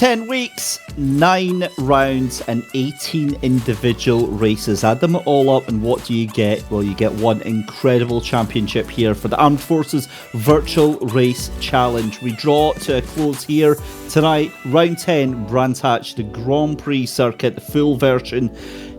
10 weeks, 9 rounds and 18 individual races. Add them all up and what do you get? Well, you get one incredible championship here for the Armed Forces Virtual Race Challenge. We draw to a close here tonight. Round 10, Brands Hatch, the Grand Prix circuit, the full version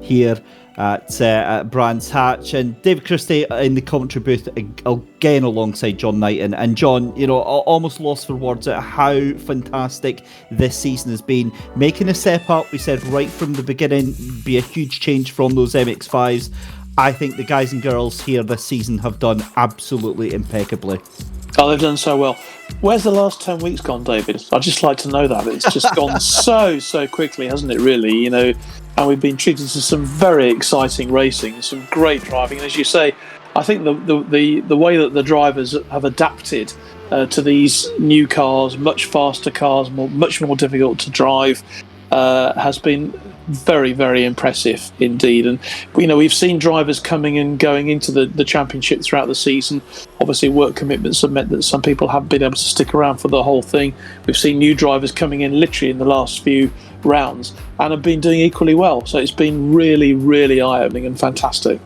here at Brands Hatch, and David Christie in the commentary booth again alongside John Knighton. And John, you know, almost lost for words at how fantastic this season has been. Making a step up, we said right from the beginning, be a huge change from those MX-5s. I think the guys and girls here this season have done absolutely impeccably. Oh, they've done so well. Where's the last 10 weeks gone, David? I'd just like to know that. It's just gone so quickly, hasn't it, really? You know, and we've been treated to some very exciting racing, some great driving. And as you say, I think the way that the drivers have adapted to these new cars, much faster cars, much more difficult to drive, has been very, very impressive indeed. And you know, we've seen drivers coming and going into the championship throughout the season. Obviously, work commitments have meant that some people haven't been able to stick around for the whole thing. We've seen new drivers coming in literally in the last few rounds and have been doing equally well. So it's been really, really eye-opening and fantastic.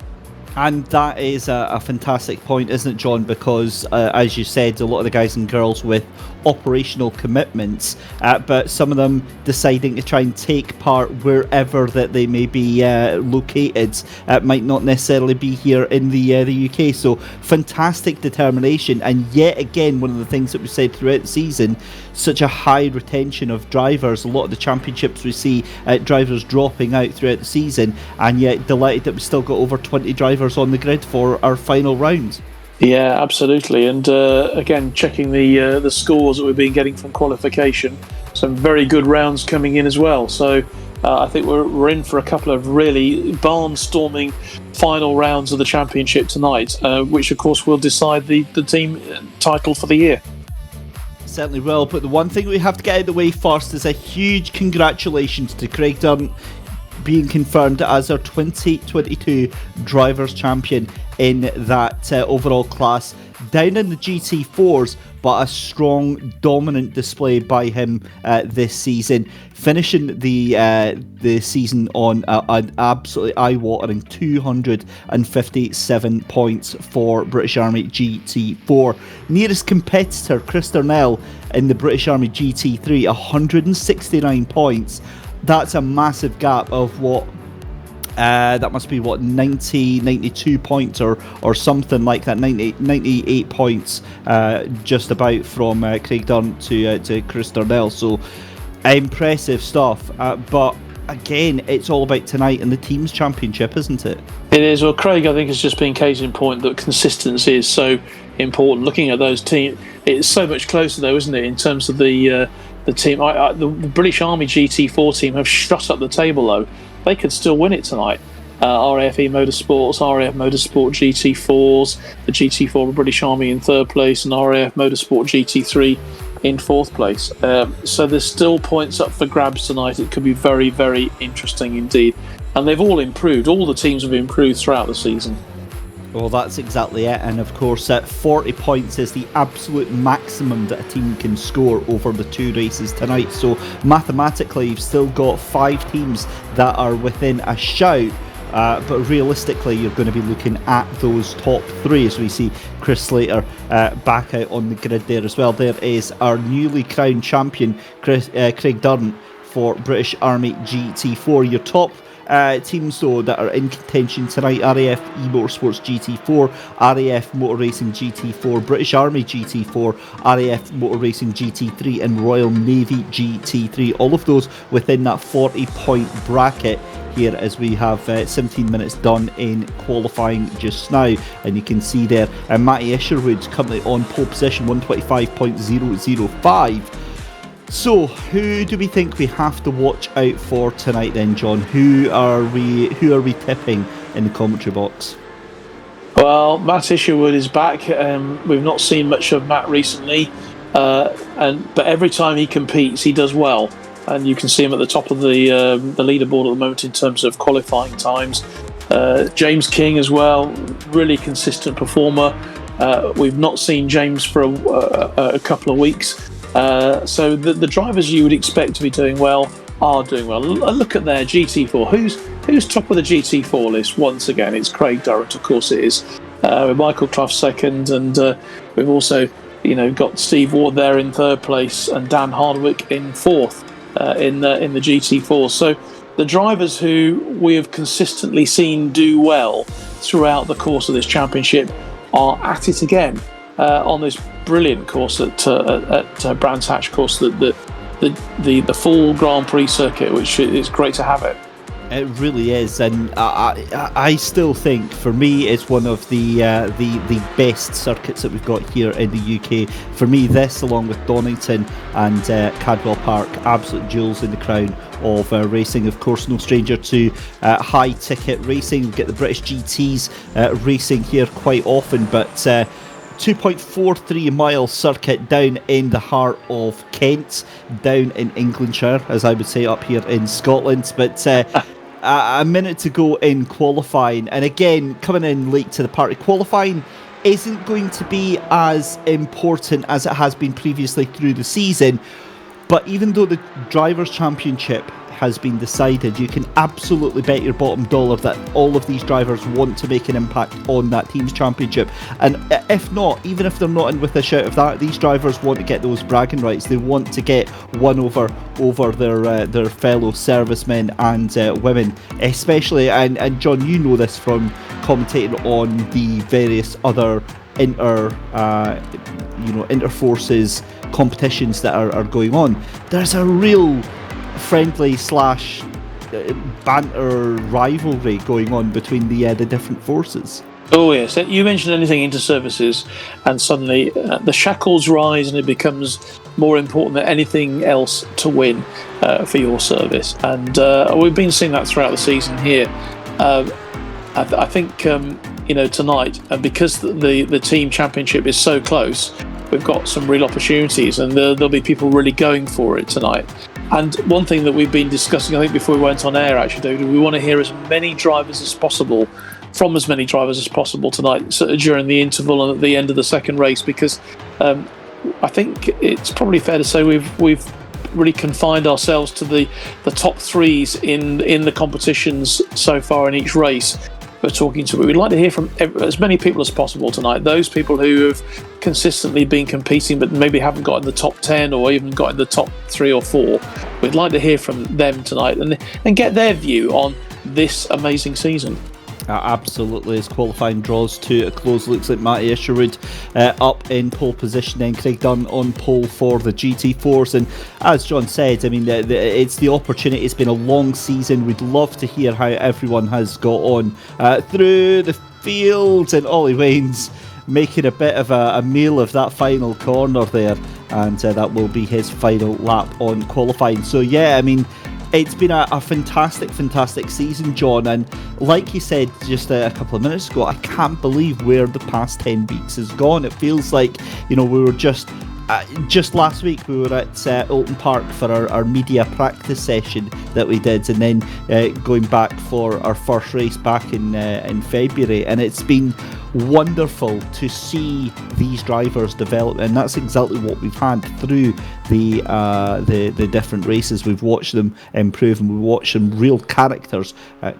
And that is a fantastic point, isn't it, John? Because, as you said, a lot of the guys and girls with operational commitments, but some of them deciding to try and take part wherever that they may be located, might not necessarily be here in the UK. So fantastic determination, and yet again, one of the things that we said throughout the season, such a high retention of drivers. A lot of the championships we see drivers dropping out throughout the season, and yet delighted that we still got over 20 drivers on the grid for our final round. Yeah, absolutely. And again, checking the scores that we've been getting from qualification, some very good rounds coming in as well. So I think we're in for a couple of really barnstorming final rounds of the championship tonight, which of course will decide the team title for the year. Certainly will, but the one thing we have to get out of the way first is a huge congratulations to Craig Dunn being confirmed as our 2022 Drivers' Champion in that overall class. Down in the GT4s, but a strong, dominant display by him this season, finishing the season on an absolutely eye-watering 257 points for British Army GT4. Nearest competitor, Chris Darnell, in the British Army GT3, 169 points. That's a massive gap of what that must be 92 points or something like that, 98 points just about from Craig Dunn to Chris Darnell. So impressive stuff, but again, it's all about tonight and the team's championship, isn't it? It is. Well, Craig, I think, has just been case in point that consistency is so important. Looking at those teams, it's so much closer though, isn't it, in terms of the team. The British Army GT4 team have shut up the table though. They could still win it tonight. RAF Motorsports, RAF Motorsport GT4s, the GT4 of British Army in third place, and RAF Motorsport GT3 in fourth place. So there's still points up for grabs tonight. It could be very, very interesting indeed. And they've all improved. All the teams have improved throughout the season. Well, that's exactly it. And of course, 40 points is the absolute maximum that a team can score over the two races tonight. So mathematically, you've still got 5 teams that are within a shout. But realistically, you're going to be looking at those top 3 as we see Chris Slater back out on the grid there as well. There is our newly crowned champion, Craig Dunn, for British Army GT4. Your top teams though that are in contention tonight: RAF Esports GT4, RAF Motor Racing GT4, British Army GT4, RAF Motor Racing GT3 and Royal Navy GT3, all of those within that 40 point bracket here as we have 17 minutes done in qualifying just now. And you can see there Matty Isherwood currently on pole position, 125.005. So, who do we think we have to watch out for tonight then, John? Who are we tipping in the commentary box? Well, Matt Isherwood is back. We've not seen much of Matt recently, but every time he competes, he does well. And you can see him at the top of the leaderboard at the moment in terms of qualifying times. James King as well, really consistent performer. We've not seen James for a couple of weeks. So the drivers you would expect to be doing well are doing well. Look at their GT4. Who's top of the GT4 list once again? It's Craig Durrant, of course it is. With Michael Clough second, and we've also got Steve Ward there in third place and Dan Hardwick in fourth in the GT4. So the drivers who we have consistently seen do well throughout the course of this championship are at it again on this brilliant course at Brands Hatch course, the full Grand Prix circuit, which is great to have it. It really is, and I still think, for me, it's one of the best circuits that we've got here in the UK. For me, this, along with Donington and Cadwell Park, absolute jewels in the crown of racing. Of course, no stranger to high ticket racing. We get the British GTs racing here quite often, but 2.43 mile circuit down in the heart of Kent, down in Englandshire, as I would say up here in Scotland. But a minute to go in qualifying, and again, coming in late to the party. Qualifying isn't going to be as important as it has been previously through the season, but even though the Drivers' Championship has been decided, you can absolutely bet your bottom dollar that all of these drivers want to make an impact on that team's championship. And if not, even if they're not in with a shout of that, these drivers want to get those bragging rights. They want to get one over their fellow servicemen and women, especially. And John, you know this from commentating on the various other inter-forces competitions that are going on. There's a real friendly / banter rivalry going on between the different forces. Oh yes, you mentioned anything inter-services and suddenly the shackles rise and it becomes more important than anything else to win for your service. And we've been seeing that throughout the season here. I think tonight, and because the team championship is so close, we've got some real opportunities, and there'll be people really going for it tonight. And one thing that we've been discussing, I think before we went on air actually, David, we want to hear as many drivers as possible tonight, so during the interval and at the end of the second race, because I think it's probably fair to say we've really confined ourselves to the top threes in the competitions so far in each race we're talking to. We'd like to hear from as many people as possible tonight. Those people who have consistently been competing but maybe haven't got in the top 10 or even got in the top 3 or 4. We'd like to hear from them tonight and get their view on this amazing season. Absolutely, as qualifying draws to a close, looks like Matty Isherwood up in pole position, and Craig Dunn on pole for the GT4s. And as John said, I mean, it's the opportunity. It's been a long season. We'd love to hear how everyone has got on through the field, and Ollie Wayne's making a bit of a meal of that final corner there, and that will be his final lap on qualifying. So yeah, I mean, it's been a fantastic season, John, and like you said just a couple of minutes ago, I can't believe where the past 10 weeks has gone. It feels like, we were just last week we were at Oulton Park for our media practice session that we did, and then going back for our first race back in February, and it's been wonderful to see these drivers develop, and that's exactly what we've had through the different races. We've watched them improve, and we've watched some real characters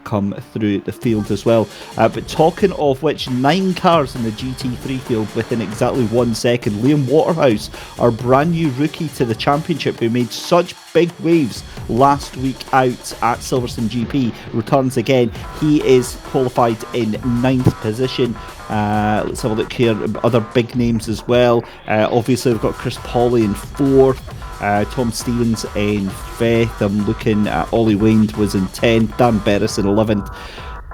come through the field as well. But talking of which, 9 cars in the GT3 field within exactly 1 second. Liam Waterhouse, our brand new rookie to the championship, who made such big waves last week out at Silverstone GP, returns again. He is qualified in 9th position. Let's have a look here, other big names as well. Obviously we've got Chris Pauley in 4th, Tom Stevens in 5th. I'm looking at Ollie Wayne was in 10th, Dan Berris in 11th.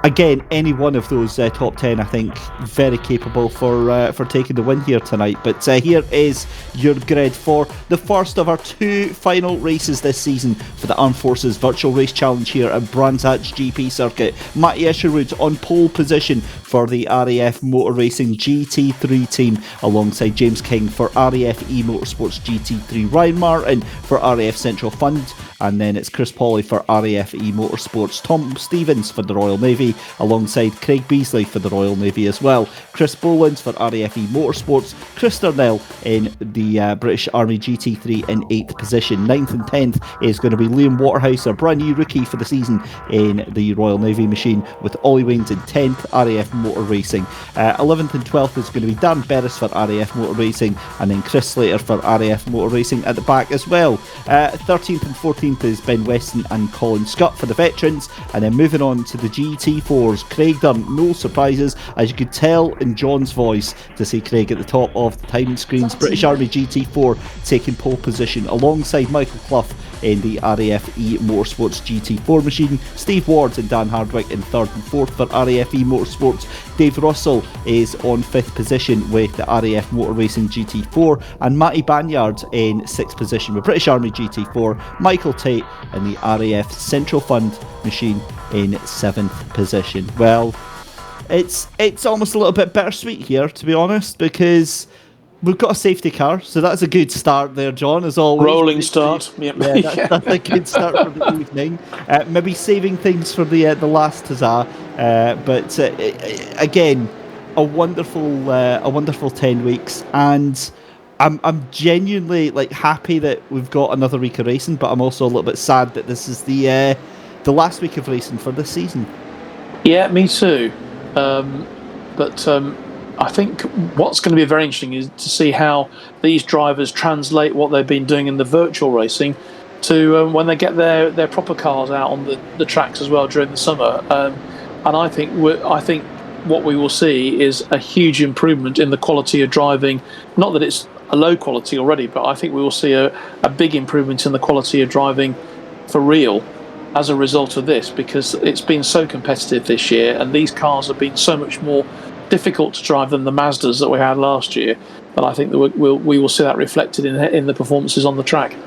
Again, any one of those top 10, I think, very capable for taking the win here tonight. But here is your grid for the first of our 2 final races this season for the Armed Forces Virtual Race Challenge here at Brands Hatch GP Circuit. Matty Isherwood on pole position for the RAF Motor Racing GT3 team, alongside James King for RAF eMotorsports GT3, Ryan Martin for RAF Central Fund, and then it's Chris Pauley for RAF eMotorsports, Tom Stevens for the Royal Navy, Navy, alongside Craig Beasley for the Royal Navy as well. Chris Bolins for RAFE Motorsports. Chris Darnell in the British Army GT3 in 8th position. 9th and 10th is going to be Liam Waterhouse, a brand new rookie for the season in the Royal Navy machine, with Ollie Waynes in 10th, RAF Motor Racing. 11th and 12th is going to be Dan Berris for RAF Motor Racing, and then Chris Slater for RAF Motor Racing at the back as well. 13th and 14th is Ben Weston and Colin Scott for the veterans, and then moving on to the GT4s, Craig Dunn, no surprises, as you could tell in John's voice to see Craig at the top of the timing screens. British Army GT4 taking pole position alongside Michael Clough in the RAFE Motorsports GT4 machine. Steve Ward and Dan Hardwick in 3rd and 4th for RAFE Motorsports. Dave Russell is on 5th position with the RAF Motor Racing GT4, and Matty Banyard in 6th position with British Army GT4. Michael Tate in the RAF Central Fund machine in 7th position. Well, it's almost a little bit bittersweet here, to be honest, because we've got a safety car, so that's a good start there, John, as always. Rolling start. Yep. Yeah, that's a good start for the evening. Maybe saving things for the last huzzah, but again, a wonderful 10 weeks, and I'm genuinely happy that we've got another week of racing, but I'm also a little bit sad that this is the last week of racing for this season. Yeah, me too. But I think what's going to be very interesting is to see how these drivers translate what they've been doing in the virtual racing to when they get their proper cars out on the tracks as well during the summer. And I think what we will see is a huge improvement in the quality of driving. Not that it's a low quality already, but I think we will see a big improvement in the quality of driving for real as a result of this, because it's been so competitive this year, and these cars have been so much more difficult to drive than the Mazdas that we had last year. But I think that we will see that reflected in the performances on the track.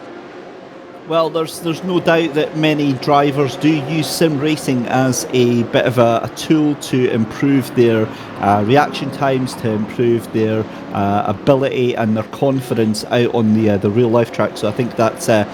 Well, there's no doubt that many drivers do use sim racing as a bit of a tool to improve their reaction times, to improve their ability and their confidence out on the real life track. So I think that's a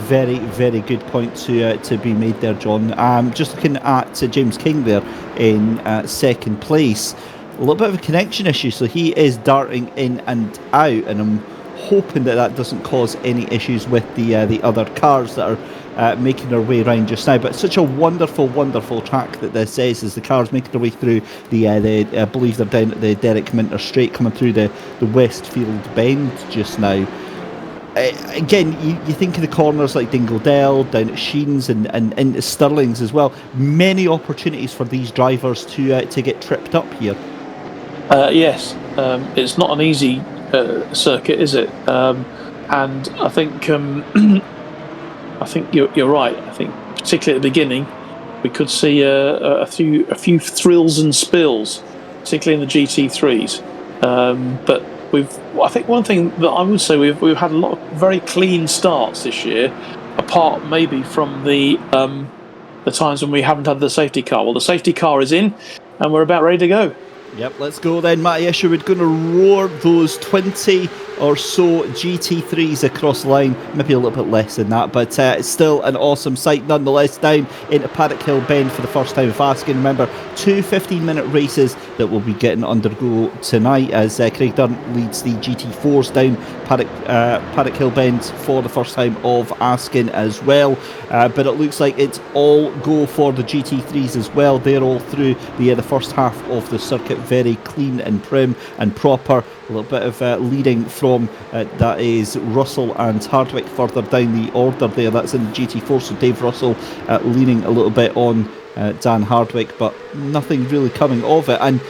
very, very good point to be made there, John. Just looking at James King there in second place. A little bit of a connection issue, so he is darting in and out, and I'm hoping that doesn't cause any issues with the other cars that are making their way around just now. But such a wonderful track that this is, as the cars making their way through I believe they're down at the Derek Minter Straight, coming through the Westfield Bend just now. Again, you think of the corners like Dingledale, down at Sheens and into Stirlings as well. Many opportunities for these drivers to get tripped up here. Yes, it's not an easy circuit, is it? And I think you're right. I think particularly at the beginning, we could see a few thrills and spills, particularly in the GT3s. But I think one thing that I would say we've had a lot of very clean starts this year, apart maybe from the times when we haven't had the safety car. Well, the safety car is in, and we're about ready to go. Yep, let's go then. Matty Isherwood going to roar those 20 or so GT3s across the line. Maybe a little bit less than that, but it's still an awesome sight nonetheless. Down into Paddock Hill Bend for the first time of Askin. Remember, 2 15-minute races that we'll be getting undergo tonight, as Craig Dunn leads the GT4s down Paddock Hill Bend for the first time of Askin as well. But it looks like it's all go for the GT3s as well. They're all through the first half of the circuit, very clean and prim and proper. A little bit of leading from that is Russell and Hardwick further down the order there. That's in the GT4, so Dave Russell leaning a little bit on Dan Hardwick, but nothing really coming of it. And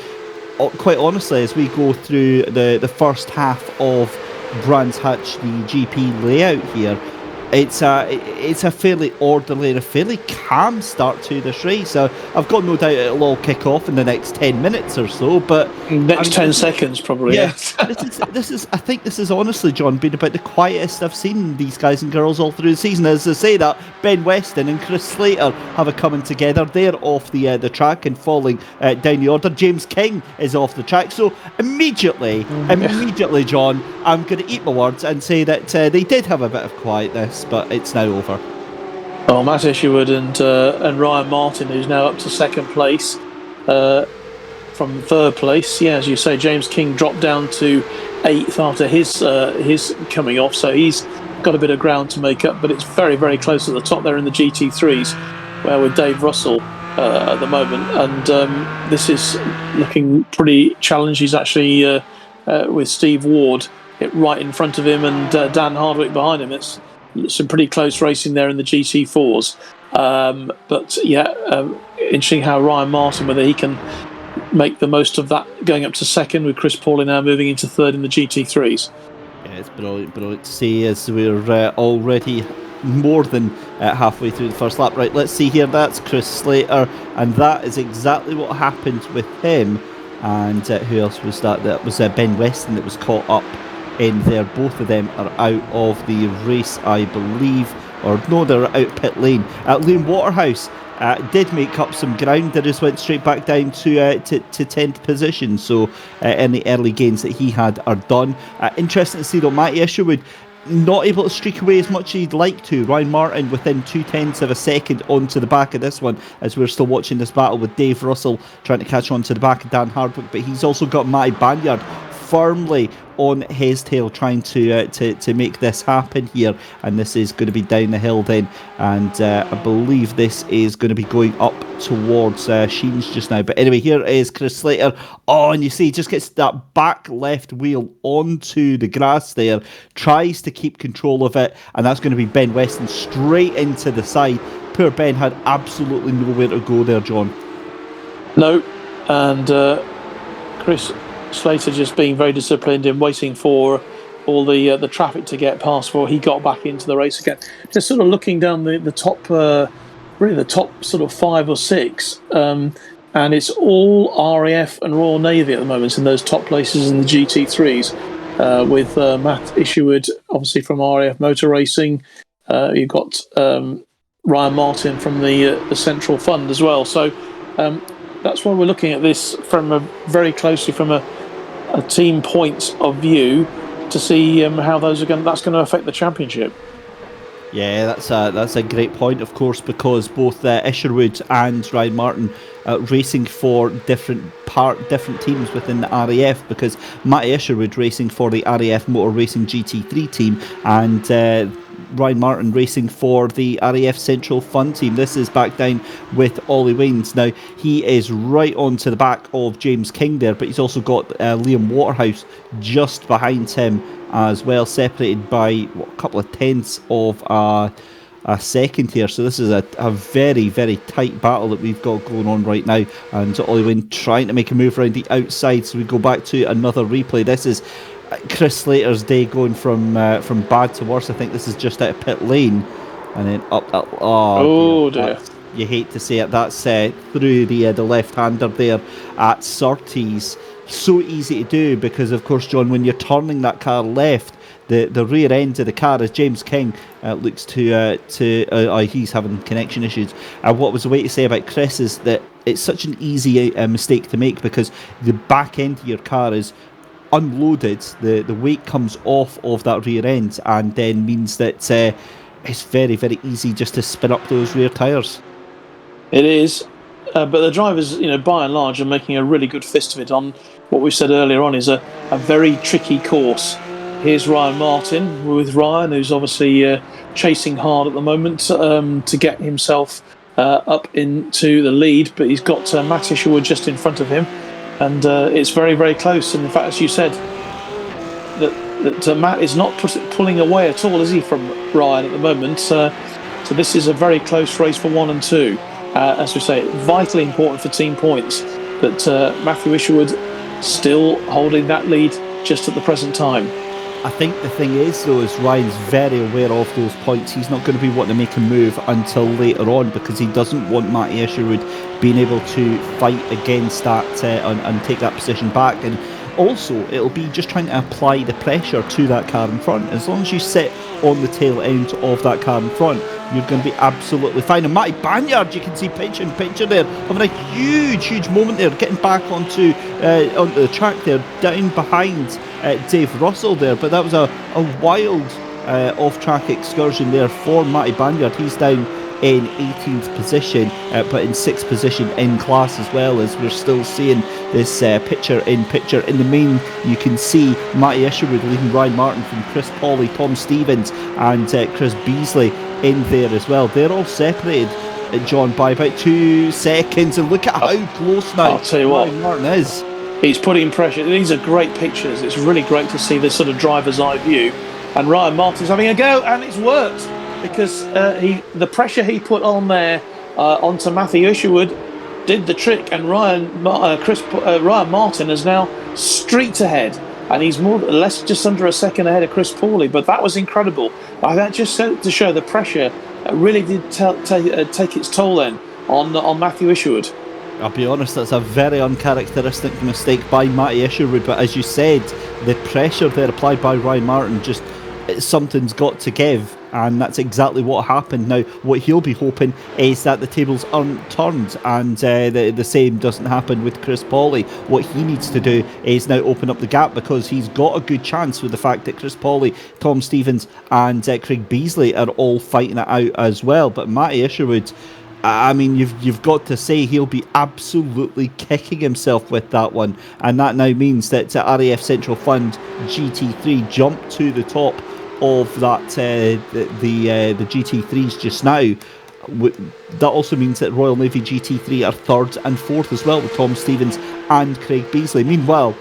quite honestly, as we go through the first half of Brands Hatch, the GP layout here, it's a fairly orderly and a fairly calm start to this race. So I've got no doubt it'll all kick off in the next 10 minutes or so. But next 10 seconds probably. Yeah, this is. I think this is honestly, John, been about the quietest I've seen these guys and girls all through the season. As I say that, Ben Weston and Chris Slater have a coming together. They're off the track and falling down the order. James King is off the track. So immediately, John, I'm going to eat my words and say that they did have a bit of quietness, but it's now over. Oh, Matt Isherwood and Ryan Martin, who's now up to second place from third place. Yeah, as you say, James King dropped down to 8th after his coming off, so he's got a bit of ground to make up. But it's very, very close at the top there in the GT3s, where with Dave Russell at the moment, and this is looking pretty challenging. He's actually with Steve Ward right in front of him and Dan Hardwick behind him. It's some pretty close racing there in the GT4s. But yeah, interesting how Ryan Martin, whether he can make the most of that going up to second, with Chris Pauli now moving into third in the GT3s. Yeah, it's brilliant to see as we're already more than halfway through the first lap. Right, let's see here. That's Chris Slater, and that is exactly what happened with him. And who else was that? That was Ben Weston that was caught up in there. Both of them are out of the race, I believe, or no, they're out pit lane. Liam Waterhouse did make up some ground. They just went straight back down to 10th position. So any early gains that he had are done. Interesting to see though, Matty Isherwood not able to streak away as much as he'd like to. Ryan Martin within 0.2 of a second onto the back of this one, as we're still watching this battle with Dave Russell trying to catch on to the back of Dan Hardwick. But he's also got Matty Banyard firmly on his tail, trying to make this happen here, and this is going to be down the hill then, and I believe this is going to be going up towards Sheens just now. But anyway, here is Chris Slater. Oh, and you see he just gets that back left wheel onto the grass there, tries to keep control of it, and that's going to be Ben Weston straight into the side. Poor Ben had absolutely nowhere to go there, John. No, and Chris Slater just being very disciplined in waiting for all the traffic to get past before he got back into the race again. Just sort of looking down the top, really the top sort of 5 or 6, and it's all RAF and Royal Navy at the moment in those top places in the GT3s, with Matt Isherwood obviously from RAF Motor Racing. You've got Ryan Martin from the Central Fund as well. So that's why we're looking at this very closely from a team point of view to see how that's going to affect the championship. Yeah, that's a great point, of course, because both Isherwood and Ryan Martin racing for different teams within the RAF, because Matty Isherwood racing for the RAF Motor Racing GT3 team, and Ryan Martin racing for the RAF Central Fund team. This is back down with Ollie Waynes. Now, he is right onto the back of James King there, but he's also got Liam Waterhouse just behind him as well, separated by a couple of tenths of a second here. So this is a very, very tight battle that we've got going on right now, and Ollie Wayne trying to make a move around the outside. So we go back to another replay. This is Chris Slater's day going from bad to worse. I think this is just out of pit lane and then up. Oh dear. You hate to say it. That's through the left-hander there at Surtees. So easy to do because, of course, John, when you're turning that car left, the rear end of the car, as James King looks to he's having connection issues. What was the way to say about Chris is that it's such an easy mistake to make, because the back end of your car is unloaded, the weight comes off of that rear end, and then means that it's very, very easy just to spin up those rear tyres. It is, but the drivers, by and large, are making a really good fist of it on what we said earlier on is a very tricky course. Here's Ryan Martin with Ryan, who's obviously chasing hard at the moment to get himself up into the lead, but he's got Matt Isherwood just in front of him. And it's very, very close. And in fact, as you said, that Matt is not pulling away at all, is he, from Ryan at the moment? So this is a very close race for 1 and 2. As we say, vitally important for team points. But Matthew Isherwood still holding that lead just at the present time. I think the thing is, though, is Ryan's very aware of those points. He's not going to be wanting to make a move until later on, because he doesn't want Matty Isherwood being able to fight against that and take that position back. And also, it'll be just trying to apply the pressure to that car in front. As long as you sit on the tail end of that car in front, you're going to be absolutely fine. And Matty Banyard, you can see picture there, having a huge moment there, getting back onto the track there, down behind Dave Russell there. But that was a wild off-track excursion there for Matty Banyard. He's down in 18th position, but in 6th position in class as well, as we're still seeing this picture-in-picture. In the main, you can see Matty Isherwood leading Ryan Martin from Chris Pawley, Tom Stevens and Chris Beasley in there as well. They're all separated, John, by about 2 seconds, and look at how close now I'll tell you what, Ryan Martin is. He's putting pressure. These are great pictures. It's really great to see this sort of driver's eye view. And Ryan Martin's having a go, and it's worked because the pressure he put on there onto Matthew Isherwood did the trick, and Ryan Martin is now streaked ahead, and he's just under a second ahead of Chris Pawley. But that was incredible. That just to show the pressure really did take its toll then on Matthew Isherwood. I'll be honest, that's a very uncharacteristic mistake by Matty Isherwood, but as you said, the pressure there applied by Ryan Martin, something's got to give, and that's exactly what happened. Now, what he'll be hoping is that the tables aren't turned, and the same doesn't happen with Chris Pawley. What he needs to do is now open up the gap, because he's got a good chance with the fact that Chris Pawley, Tom Stevens and Craig Beasley are all fighting it out as well. But Matty Isherwood, I mean, you've got to say he'll be absolutely kicking himself with that one, and that now means that RAF Central Fund GT3 jumped to the top of that the GT3s just now. That also means that Royal Navy GT3 are 3rd and 4th as well, with Tom Stevens and Craig Beasley. Meanwhile,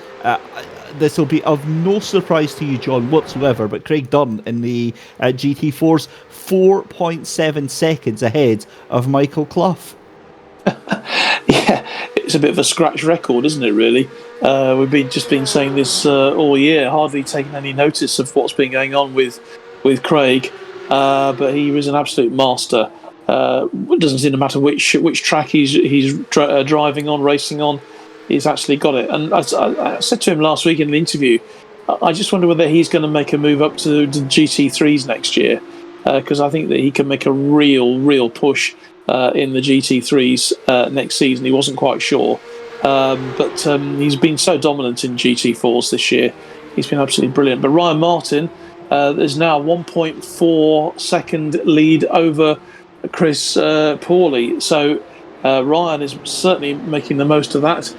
this will be of no surprise to you, John, whatsoever, but Craig Dunn in the GT4s 4.7 seconds ahead of Michael Clough. Yeah, it's a bit of a scratch record, isn't it, really? We've just been saying this all year, hardly taking any notice of what's been going on with Craig, but he was an absolute master. It doesn't seem to matter which track he's driving on, racing on, he's actually got it. And I said to him last week in the interview, I just wonder whether he's going to make a move up to the GT3s next year, because I think that he can make a real push in the GT3s next season. He wasn't quite sure, but he's been so dominant in GT4s this year. He's been absolutely brilliant. But Ryan Martin, there's now 1.4 second lead over Chris Pawley. So Ryan is certainly making the most of that.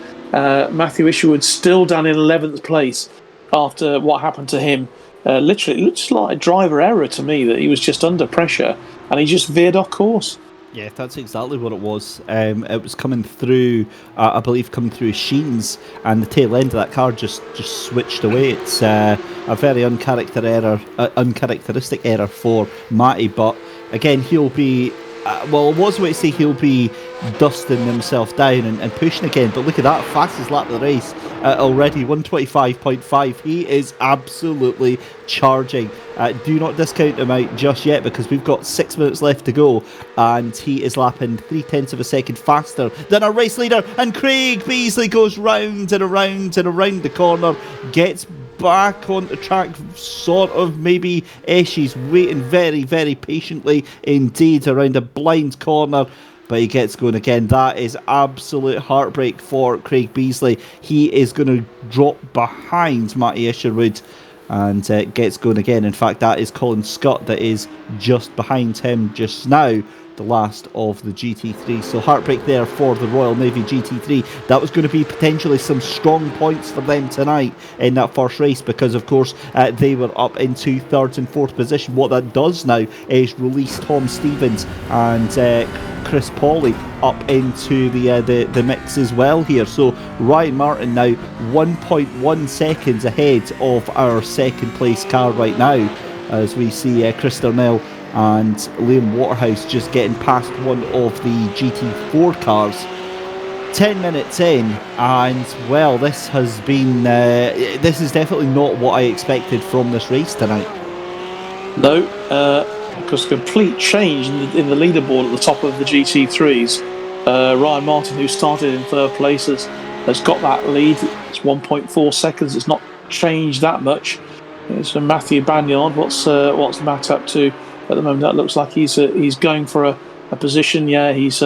Matthew Isherwood still down in 11th place after what happened to him. Literally, it looks like a driver error to me, that he was just under pressure and he just veered off course. Yeah, that's exactly what it was. It was coming through, I believe, coming through Sheens, and the tail end of that car just switched away. It's a very uncharacteristic error for Matty, but again, he'll be, I was going to say he'll be dusting himself down and pushing again, but look at that, fastest lap of the race already, 125.5. He is absolutely charging. Do not discount him out just yet, because we've got 6 minutes left to go, and he is lapping 0.3 of a second faster than our race leader, and Craig Beasley goes round and around and around the corner, gets back on the track, sort of, maybe. She's waiting very, very patiently indeed around a blind corner, but he gets going again. That is absolute heartbreak for Craig Beasley. He is going to drop behind Matty Isherwood and gets going again. In fact, that is Colin Scott that is just behind him just now, the last of the GT3. So heartbreak there for the Royal Navy GT3. That was going to be potentially some strong points for them tonight in that first race, because of course they were up into 3rd and 4th position. What that does now is release Tom Stevens and Chris Pawley up into the mix as well here. So Ryan Martin now 1.1 seconds ahead of our second place car right now, as we see Chris Darnell and Liam Waterhouse just getting past one of the GT4 cars. 10 minutes in, and well, this has been this is definitely not what I expected from this race tonight. No, because complete change in the leaderboard at the top of the GT3s. Ryan Martin, who started in 3rd place, has got that lead. It's 1.4 seconds. It's not changed that much. It's from Matthew Banyard. What's Matt up to at the moment? That looks like he's going for a position. Yeah, he's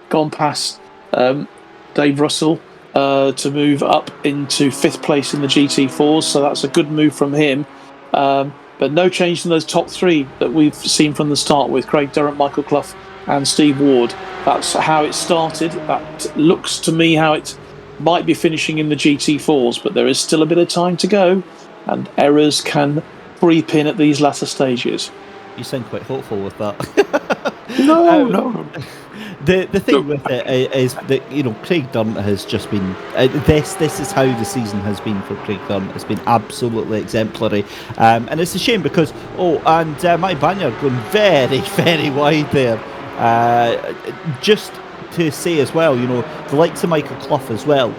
gone past Dave Russell to move up into 5th place in the GT4s. So that's a good move from him. But no change in those top three that we've seen from the start with Craig Durrant, Michael Clough and Steve Ward. That's how it started. That looks to me how it might be finishing in the GT4s, but there is still a bit of time to go, and errors can creep in at these latter stages. You sound quite hopeful with that. No. The thing with it is that Craig Durrant has just been this is how the season has been for Craig Durrant. It's been absolutely exemplary, and it's a shame because Matty Banyard going very, very wide there. Just to say as well, the likes of Michael Clough as well.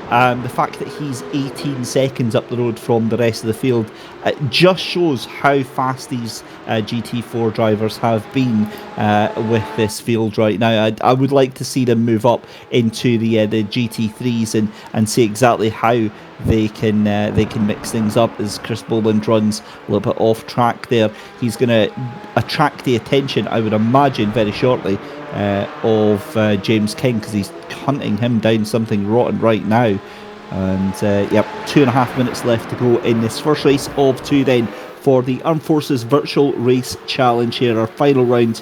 The fact that he's 18 seconds up the road from the rest of the field just shows how fast these GT4 drivers have been with this field right now. I would like to see them move up into the GT3s and see exactly how they can mix things up. As Chris Boland runs a little bit off track there, he's going to attract the attention, I would imagine, very shortly of James King, because he's hunting him down something rotten right now. And 2.5 minutes left to go in this first race of two then for the Armed Forces Virtual Race Challenge here, our final round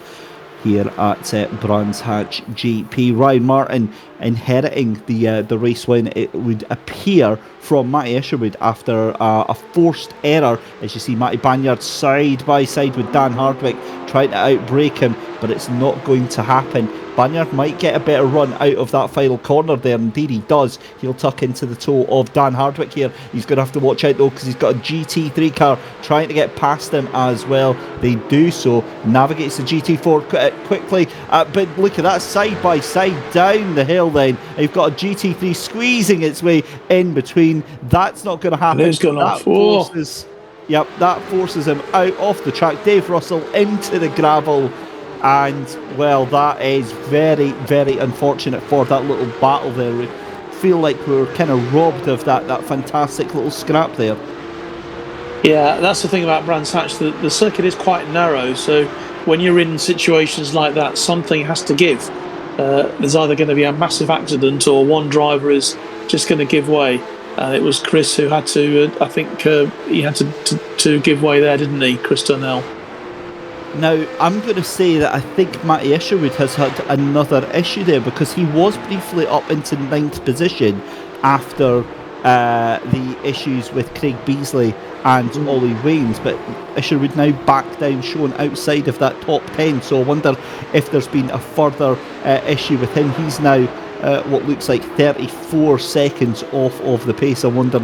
here at Brands Hatch GP. Ryan Martin inheriting the race win, it would appear, from Matty Isherwood after a forced error. As you see, Matty Banyard side by side with Dan Hardwick trying to outbrake him, but it's not going to happen. Banyard might get a better run out of that final corner there. Indeed he does. He'll tuck into the toe of Dan Hardwick here. He's going to have to watch out though, because he's got a GT3 car trying to get past him as well. They do so. Navigates the GT4 quickly, but look at that, side by side down the hill then. You've got a GT3 squeezing its way in between. That's not going to happen. It's gone off. That forces him out off the track. Dave Russell into the gravel. And, well, that is very, very unfortunate for that little battle there. We feel like we were kind of robbed of that fantastic little scrap there. Yeah, that's the thing about Brands Hatch. The circuit is quite narrow, so when you're in situations like that, something has to give. There's either going to be a massive accident or one driver is just going to give way. And it was Chris who had to, I think he had to give way there, didn't he, Chris Darnell? Now, I'm going to say that I think Matty Isherwood has had another issue there, because he was briefly up into 9th position after the issues with Craig Beasley and Ollie Waynes, but Isherwood now back down, shown outside of that top 10, so I wonder if there's been a further issue with him. He's now what looks like 34 seconds off of the pace. I wonder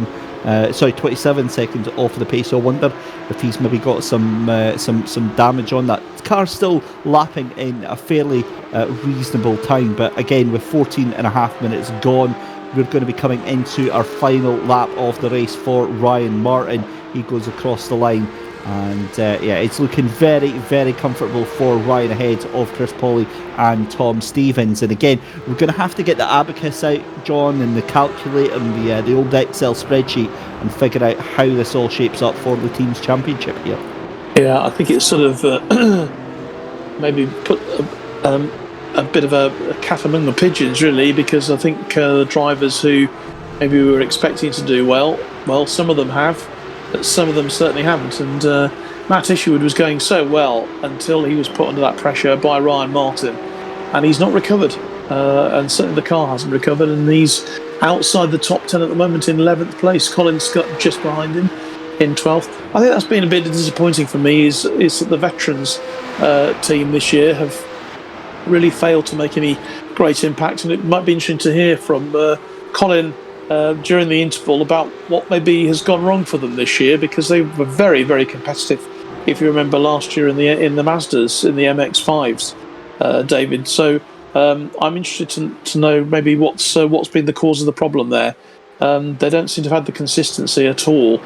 27 seconds off the pace. So I wonder if he's maybe got some damage on that. The car's still lapping in a fairly reasonable time, but again, with 14.5 minutes gone, we're going to be coming into our final lap of the race for Ryan Martin. He goes across the line, and it's looking very, very comfortable for Ryan ahead of Chris Pauly and Tom Stevens. And again, we're going to have to get the abacus out, John, and the calculator and the old Excel spreadsheet, and figure out how this all shapes up for the team's championship here. Yeah, I think it's sort of maybe put a bit of a cat among the pigeons, really, because I think the drivers who maybe we were expecting to do well, some of them have, but some of them certainly haven't. And Matt Isherwood was going so well until he was put under that pressure by Ryan Martin, and he's not recovered, and certainly the car hasn't recovered, and he's outside the top 10 at the moment in 11th place. Colin Scott just behind him in 12th. I think that's been a bit disappointing for me, is that the veterans team this year have really failed to make any great impact, and it might be interesting to hear from Colin during the interval about what maybe has gone wrong for them this year, because they were very, very competitive, if you remember last year in the Mazdas, in the MX-5s, David. So I'm interested to know maybe what's been the cause of the problem there. They don't seem to have had the consistency at all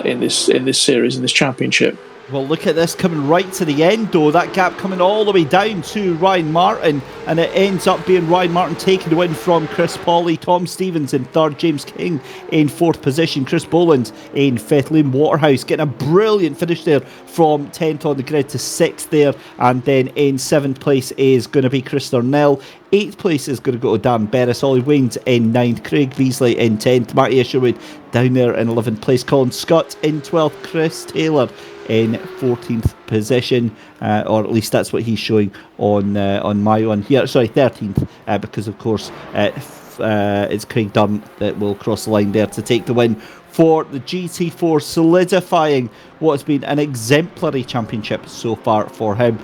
in this series, in this championship. Well, look at this coming right to the end, though. That gap coming all the way down to Ryan Martin, and it ends up being Ryan Martin taking the win from Chris Pauly, Tom Stevens in 3rd, James King in 4th position, Chris Boland in 5th, Liam Waterhouse getting a brilliant finish there from 10th on the grid to 6th there, and then in 7th place is going to be Chris Darnell. 8th place is going to go to Dan Berris, Ollie Waynes in 9th, Craig Beasley in 10th, Matty Isherwood down there in 11th place, Colin Scott in 12th, Chris Taylor in 14th position, or at least that's what he's showing on my one here. Sorry, 13th, because of course it's Craig Dunn that will cross the line there to take the win for the GT4, solidifying what has been an exemplary championship so far for him.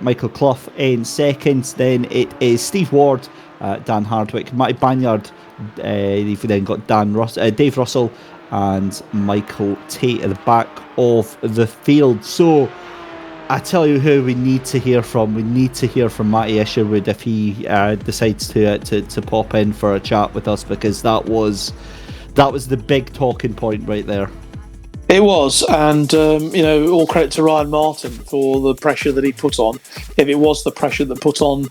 Michael Clough in second, then it is Steve Ward, Dan Hardwick, Matty Banyard, you've then got Dave Russell and Michael Tate at the back of the field. So I tell you who we need to hear from. We need to hear from Matty Isherwood if he decides to pop in for a chat with us, because that was the big talking point right there. It was, and all credit to Ryan Martin for the pressure that he put on. If it was the pressure that put on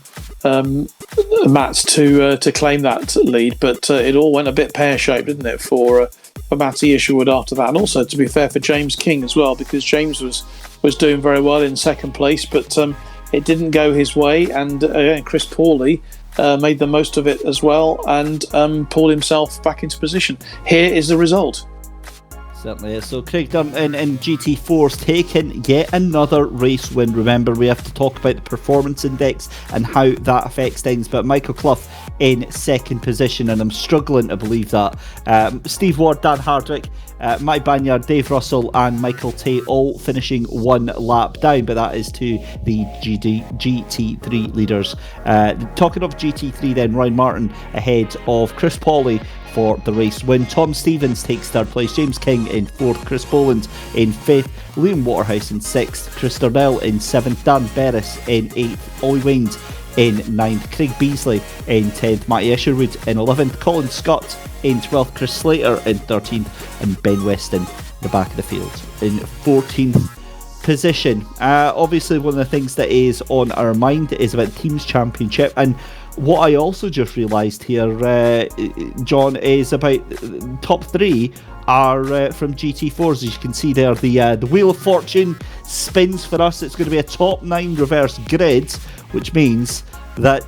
Matt to claim that lead, but it all went a bit pear-shaped, didn't it, for Matty Isherwood after that, and also, to be fair, for James King as well, because James was doing very well in second place, but it didn't go his way, and Chris Pawley made the most of it as well, and pulled himself back into position. Here is the result. Certainly is. So Craig Dunn in GT4's taken yet another race win. Remember, we have to talk about the performance index and how that affects things, but Michael Clough in second position, and I'm struggling to believe that. Steve Ward, Dan Hardwick, Mike Banyard, Dave Russell and Michael Tate all finishing one lap down, but that is to the GT3 leaders. Talking of GT3 then, Ryan Martin ahead of Chris Pawley for the race win. Tom Stevens takes third place, James King in fourth, Chris Boland in fifth, Liam Waterhouse in sixth, Chris Darnell in seventh, Dan Berris in eighth, Ollie Wind in ninth, Craig Beasley in 10th, Matty Isherwood in 11th, Colin Scott in 12th, Chris Slater in 13th, and Ben Weston the back of the field in 14th position. Obviously, one of the things that is on our mind is about Teams Championship, and what I also just realised here, John, is about top three are from GT4s. As you can see there, the Wheel of Fortune spins for us. It's going to be a top 9 reverse grid, which means that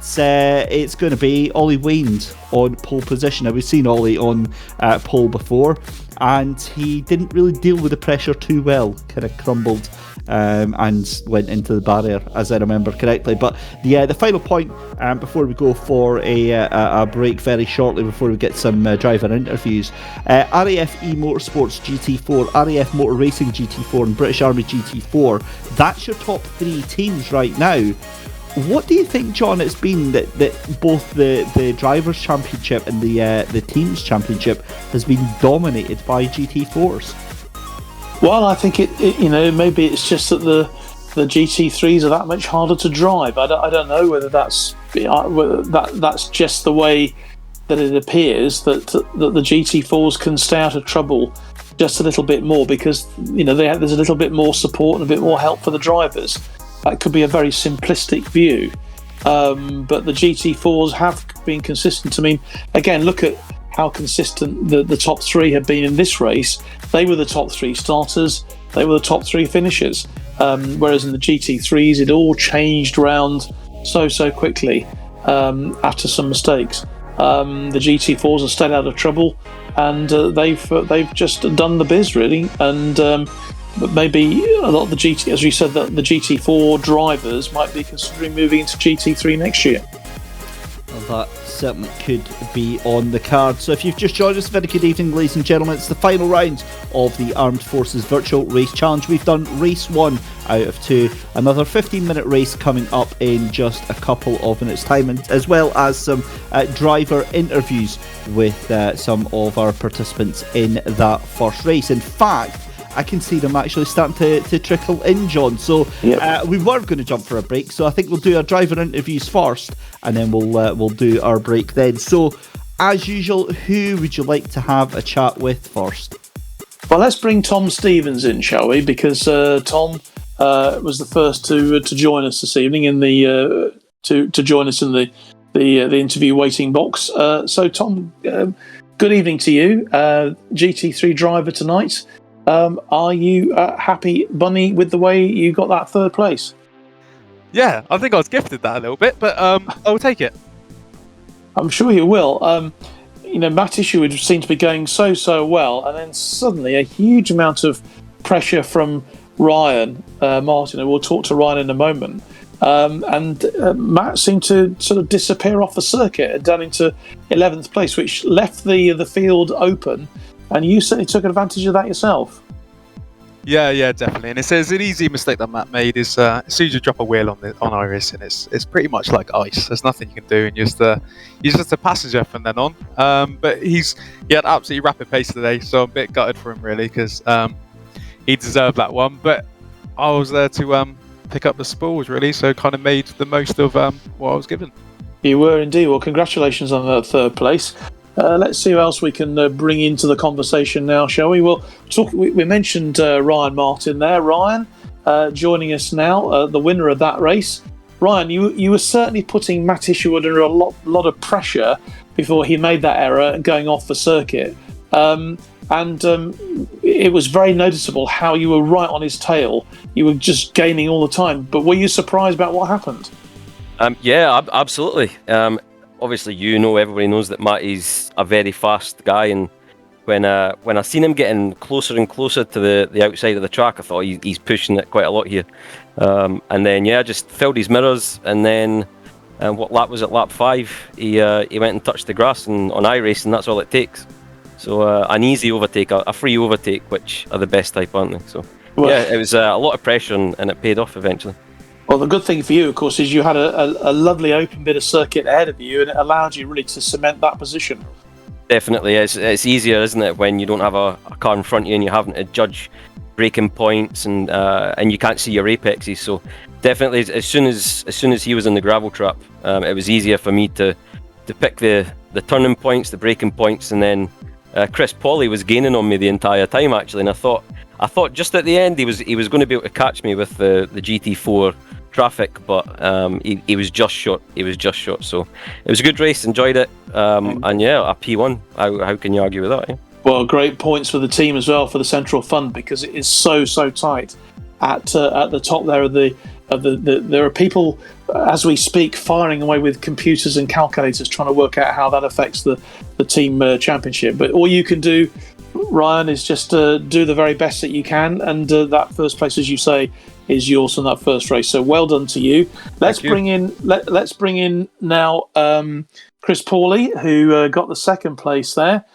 it's going to be Ollie Wind on pole position. Now, we've seen Ollie on pole before, and he didn't really deal with the pressure too well. Kind of crumbled and went into the barrier, as I remember correctly. But the final point before we go for a break very shortly, before we get some driver interviews, RAF eMotorsports GT4, RAF Motor Racing GT4 and British Army GT4, that's your top 3 teams right now. What do you think, John, it's been that both the Drivers' Championship and the Teams' Championship has been dominated by GT4s? Well, I think it maybe it's just that the GT3s are that much harder to drive. I don't know whether that's just the way that it appears, that the GT4s can stay out of trouble just a little bit more, because there's a little bit more support and a bit more help for the drivers. That could be a very simplistic view, but the GT4s have been consistent. I mean, again, look at how consistent the top 3 have been in this race. They were the top 3 starters, they were the top 3 finishers, whereas in the GT3s it all changed around so quickly after some mistakes. The GT4s have stayed out of trouble, and they've just done the biz, really. And but maybe a lot of the GT, as you said, the GT4 drivers might be considering moving into GT3 next year. Well, that certainly could be on the card. So if you've just joined us, very good evening, ladies and gentlemen. It's the final round of the Armed Forces Virtual Race Challenge. We've done race 1 out of 2. Another 15-minute race coming up in just a couple of minutes' time, and as well as some driver interviews with some of our participants in that first race. In fact, I can see them actually starting to trickle in, John. So yep. We were going to jump for a break, so I think we'll do our driver interviews first, and then we'll do our break then. So, as usual, who would you like to have a chat with first? Well, let's bring Tom Stevens in, shall we? Because Tom was the first to join us this evening in the to join us in the interview waiting box. So, Tom, good evening to you. GT3 driver tonight. Are you happy, Bunny, with the way you got that third place? Yeah, I think I was gifted that a little bit, but I'll take it. I'm sure you will. Matt Isherwood seemed to be going so well, and then suddenly a huge amount of pressure from Ryan Martin, and we'll talk to Ryan in a moment. And Matt seemed to sort of disappear off the circuit and down into 11th place, which left the field open. And you certainly took advantage of that yourself. Yeah, definitely. And it's an easy mistake that Matt made is as soon as you drop a wheel on Iris, and it's pretty much like ice. There's nothing you can do, and you're just a passenger from then on. But he had absolutely rapid pace today, so I'm a bit gutted for him really because he deserved that one. But I was there to pick up the spoils really, so kind of made the most of what I was given. You were indeed. Well, congratulations on that third place. Let's see who else we can bring into the conversation now, shall we? Well, we mentioned Ryan Martin there. Ryan, joining us now, the winner of that race. Ryan, you were certainly putting Matt Isherwood under a lot of pressure before he made that error going off the circuit. And it was very noticeable how you were right on his tail. You were just gaining all the time. But were you surprised about what happened? Yeah, absolutely. Obviously, everybody knows that Matt is a very fast guy, and when I seen him getting closer and closer to the outside of the track, I thought he's pushing it quite a lot here. And then I just filled his mirrors, and then what lap was it? Lap 5. He went and touched the grass on iRacing, and that's all it takes. So an easy overtake, a free overtake, which are the best type, aren't they? So it was a lot of pressure, and it paid off eventually. Well, the good thing for you, of course, is you had a lovely open bit of circuit ahead of you, and it allowed you really to cement that position. Definitely, it's easier, isn't it, when you don't have a car in front of you and you're having to judge braking points and you can't see your apexes. So definitely, as soon as he was in the gravel trap, it was easier for me to pick the turning points, the braking points, and then Chris Pauley was gaining on me the entire time actually, and I thought just at the end he was going to be able to catch me with the GT4 traffic, but he was just short. So it was a good race, enjoyed it, and a P1. How can you argue with that? Yeah? Well, great points for the team as well, for the Central Fund, because it is so tight at the top there of the there are people as we speak firing away with computers and calculators trying to work out how that affects the team championship. But all you can do, Ryan, is just do the very best that you can, and that first place, as you say, is yours on that first race. So well done to you. Let's bring in now Chris Pauley, who got the second place there.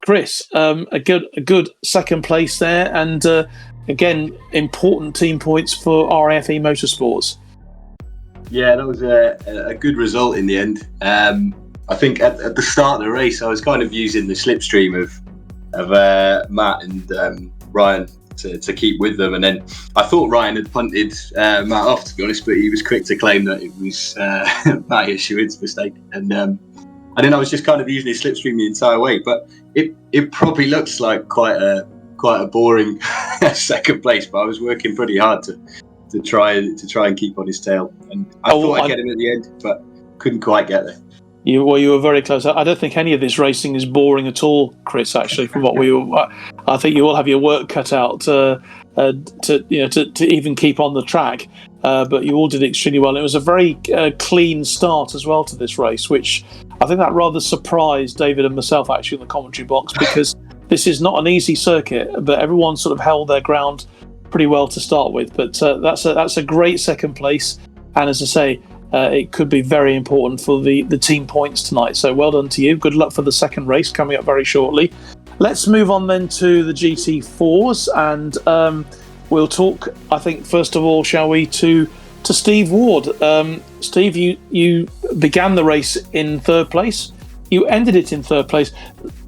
Chris, a good second place there, and again, important team points for RFE Motorsports. Yeah, that was a good result in the end. I think at the start of the race, I was kind of using the slipstream of Matt and Ryan to keep with them, and then I thought Ryan had punted Matt off, to be honest, but he was quick to claim that it was Matt Isherwood's mistake, and then I was just kind of using his slipstream the entire way. But it probably looks like quite a boring second place, but I was working pretty hard to try and keep on his tail, and I thought I'd get him at the end, but couldn't quite get there. You were very close. I don't think any of this racing is boring at all, Chris. Actually, from what I think you all have your work cut out to even keep on the track. But you all did extremely well. It was a very clean start as well to this race, which I think that rather surprised David and myself actually in the commentary box, because this is not an easy circuit, but everyone sort of held their ground pretty well to start with. But that's a great second place, and as I say, it could be very important for the team points tonight. So well done to you. Good luck for the second race coming up very shortly. Let's move on then to the GT4s, and we'll talk, I think, first of all, shall we, to Steve Ward. Steve, you began the race in third place. You ended it in third place.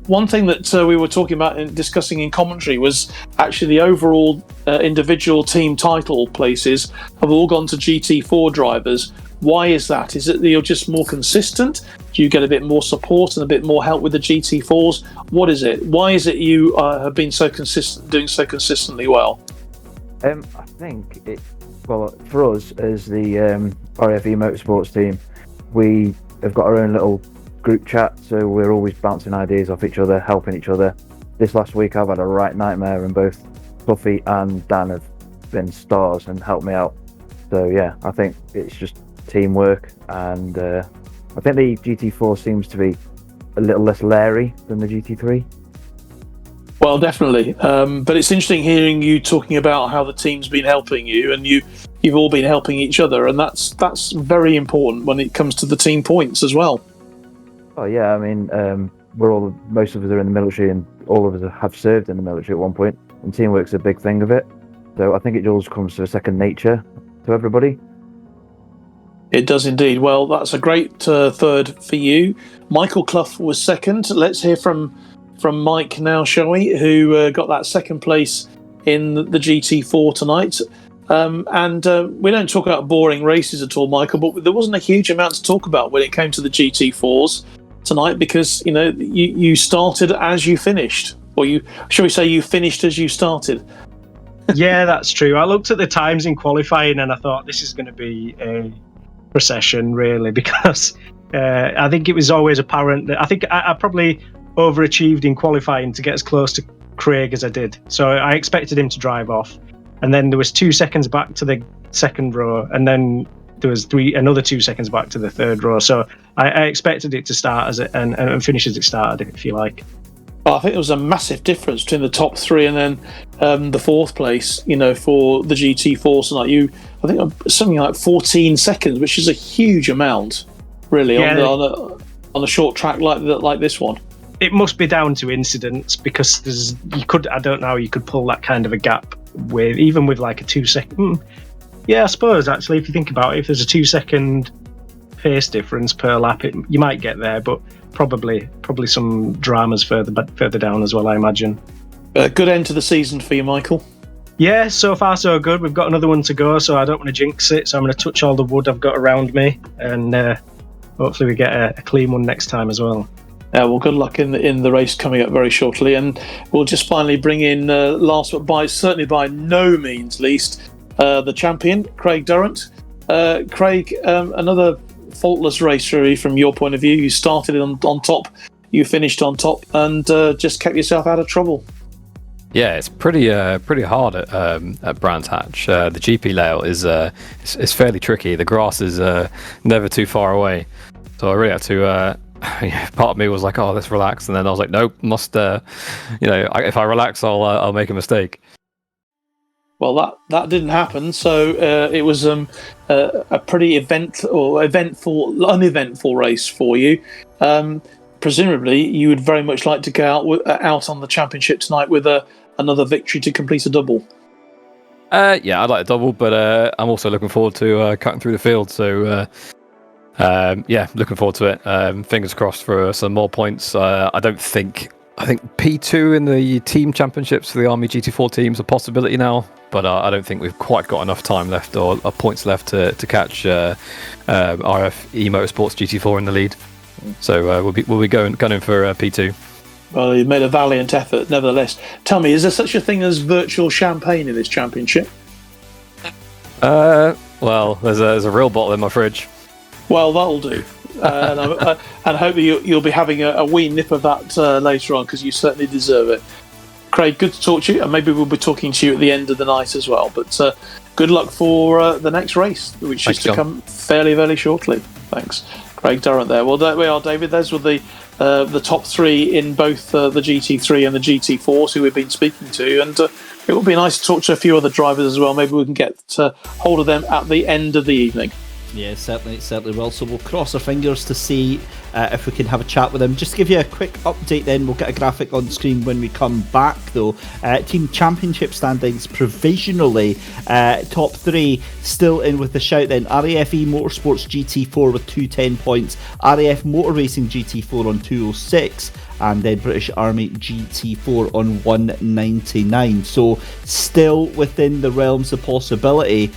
One thing that we were talking about and discussing in commentary was actually the overall individual team title places have all gone to GT4 drivers. Why is that? Is it that you're just more consistent? Do you get a bit more support and a bit more help with the GT4s? What is it? Why is it you have been so consistent, doing so consistently well? I think for us as the RFE Motorsports team, we have got our own little group chat, so we're always bouncing ideas off each other, helping each other. This last week I've had a right nightmare, and both Puffy and Dan have been stars and helped me out. So yeah, I think it's just teamwork, and I think the GT4 seems to be a little less leery than the GT3. Well, definitely. But it's interesting hearing you talking about how the team's been helping you, and you've all been helping each other, and that's very important when it comes to the team points as well. Oh yeah, I mean, most of us are in the military, and all of us have served in the military at one point, and teamwork's a big thing of it. So I think it just comes to a second nature to everybody. It does indeed. Well, that's a great third for you. Michael Clough was second. Let's hear from Mike now, shall we? Who got that second place in the GT4 tonight. And we don't talk about boring races at all, Michael, but there wasn't a huge amount to talk about when it came to the GT4s tonight, because you started as you finished, or shall we say you finished as you started. Yeah, that's true. I looked at the times in qualifying and I thought this is going to be a procession, really, because I think it was always apparent that I think I probably overachieved in qualifying to get as close to Craig as I did. So I expected him to drive off, and then there was 2 seconds back to the second row, and then there was another 2 seconds back to the third row. So I expected it to start and finish as it started, if you like. Well, I think there was a massive difference between the top 3 and then the 4th place, for the GT4 tonight. I think something like 14 seconds, which is a huge amount, really, on a short track like this one. It must be down to incidents, because you could pull that kind of a gap even with like a 2 second. Yeah, I suppose actually, if you think about it, if there's a 2 second pace difference per lap, you might get there, but probably some dramas further down as well, I imagine. Good end to the season for you, Michael. Yeah, so far so good. We've got another one to go, so I don't want to jinx it. So I'm going to touch all the wood I've got around me, and hopefully we get a clean one next time as well. Well, good luck in the race coming up very shortly, and we'll just finally bring in last but certainly by no means least, the champion, Craig Durrant. Craig, another faultless race really from your point of view. You started on top, you finished on top, and just kept yourself out of trouble. Yeah, it's pretty hard at Brands Hatch. The GP layout is fairly tricky. The grass is never too far away, so I really had to. Part of me was like, "Oh, let's relax," and then I was like, "Nope, must." If I relax, I'll make a mistake. Well, that didn't happen. So it was a pretty uneventful race for you. Presumably, you would very much like to go out on the championship tonight with another victory to complete a double. Yeah, I'd like a double, but I'm also looking forward to cutting through the field. So, looking forward to it. Fingers crossed for some more points. I think P2 in the team championships for the Army GT4 team is a possibility now, but I don't think we've quite got enough time left or points left to catch RF Esports GT4 in the lead. So we'll be gunning for P2. Well, you've made a valiant effort, nevertheless. Tell me, is there such a thing as virtual champagne in this championship? Well, there's a real bottle in my fridge. Well, that'll do. And hopefully you'll be having a wee nip of that later on, because you certainly deserve it. Craig, good to talk to you, and maybe we'll be talking to you at the end of the night as well. But good luck for the next race, which is to come fairly, very shortly. Thanks. Craig Durrant there. Well, there we are, David. Those were the top 3 in both the GT3 and the GT4s who we've been speaking to, and it would be nice to talk to a few other drivers as well. Maybe we can get hold of them at the end of the evening. Yeah, certainly will. So we'll cross our fingers to see if we can have a chat with them. Just to give you a quick update then, we'll get a graphic on screen when we come back though. Team Championship standings provisionally, top 3 still in with the shout then. RAF Motorsports GT4 with 210 points, RAF Motor Racing GT4 on 206, and then British Army GT4 on 199. So still within the realms of possibility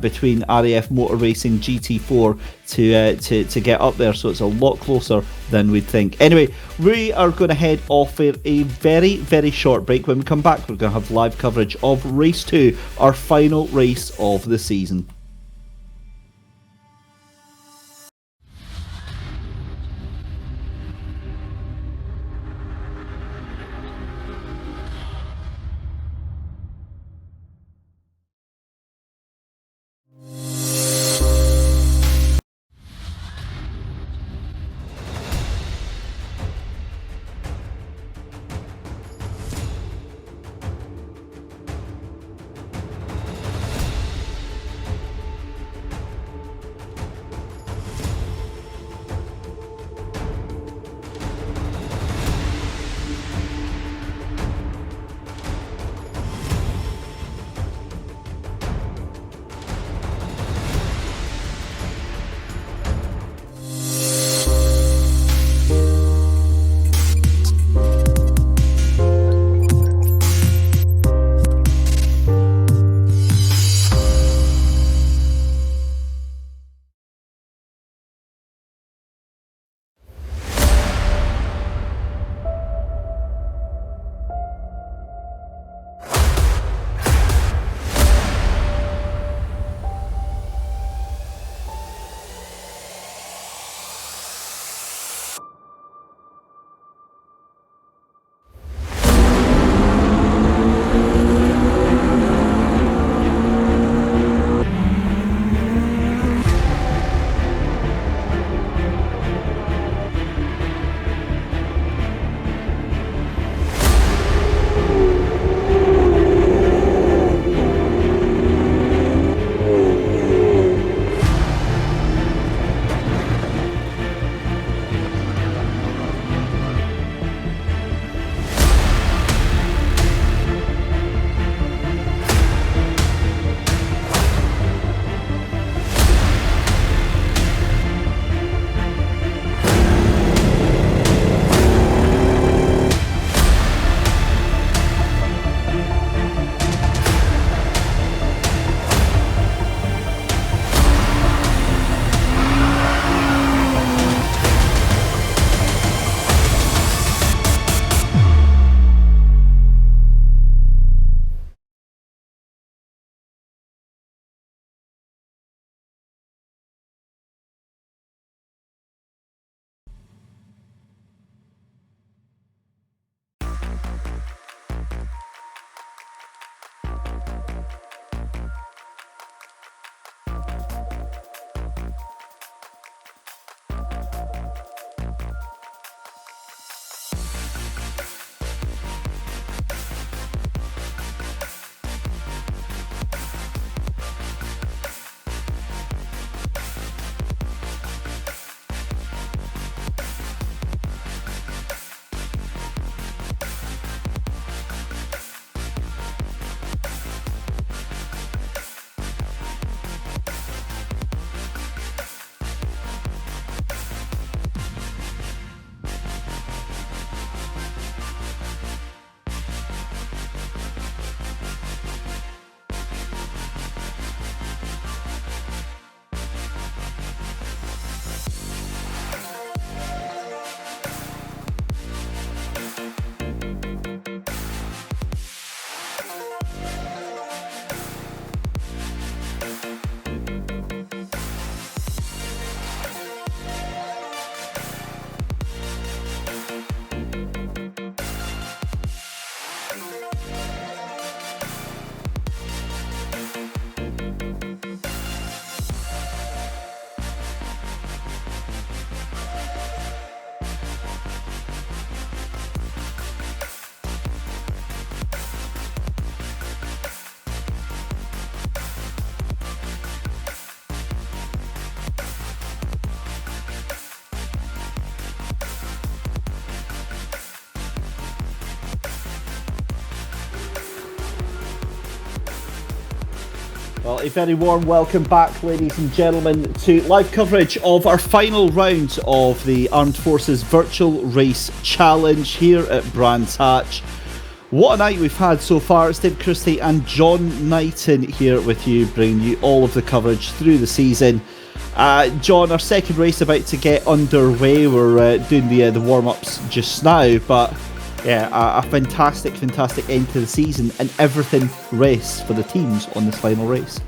between RAF Motor Racing GT4 to get up there, so it's a lot closer than we'd think. Anyway, we are going to head off for a very, very short break. When we come back, we're going to have live coverage of Race 2, our final race of the season. Well, a very warm welcome back, ladies and gentlemen, to live coverage of our final round of the Armed Forces Virtual Race Challenge here at Brands Hatch. What a night we've had so far. It's Dave Christie and John Knighton here with you, bringing you all of the coverage through the season. John, our second race about to get underway. We're doing the warm-ups just now, but yeah, a fantastic end to the season, and everything rests for the teams on this final race.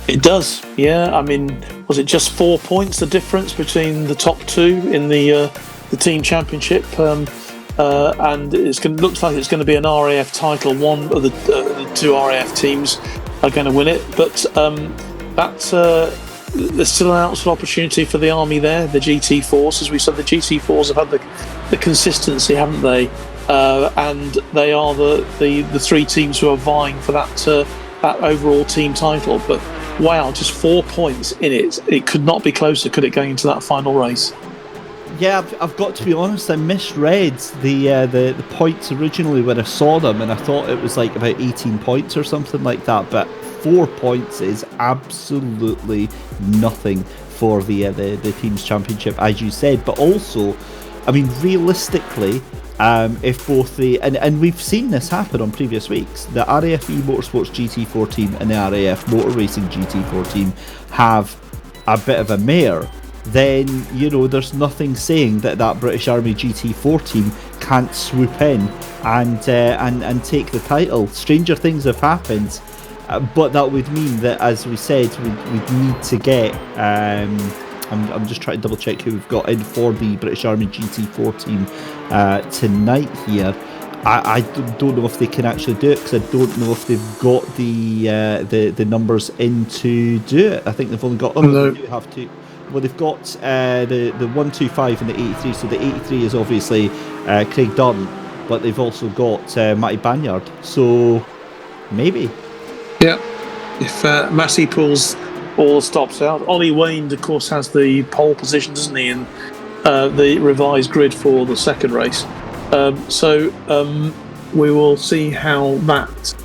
It does, yeah. I mean, was it just 4 points the difference between the top two in the team championship? And looks like it's going to be an RAF title. One of the two RAF teams are going to win it, but there's still an outside opportunity for the army there. The GT4s, as we said, the GT4s have had the consistency, haven't they? And they are the three teams who are vying for that overall team title. But wow, just 4 points in it. It could not be closer, could it, going into that final race? Yeah, I've got to be honest, I misread the points originally when I saw them, and I thought it was like about 18 points or something like that, but 4 points is absolutely nothing for the team's championship, as you said. But also, I mean, realistically, if both and we've seen this happen on previous weeks, the RAF Motorsports GT4 team and the RAF Motor Racing GT4 team have a bit of a mare, then there's nothing saying that British Army GT4 team can't swoop in and take the title. Stranger things have happened, but that would mean that, as we said, we'd need to get. I'm just trying to double check who we've got in for the British Army GT4 team tonight here. I don't know if they can actually do it, because I don't know if they've got the numbers in to do it. I think they've only got. No. They do have to. Well, they've got the 125 and the 83. So the 83 is obviously Craig Dunn, but they've also got Matty Banyard. So maybe. Yeah, if Massey pulls all the stops out. Ollie Wayne, of course, has the pole position, doesn't he, in the revised grid for the second race. So we will see how that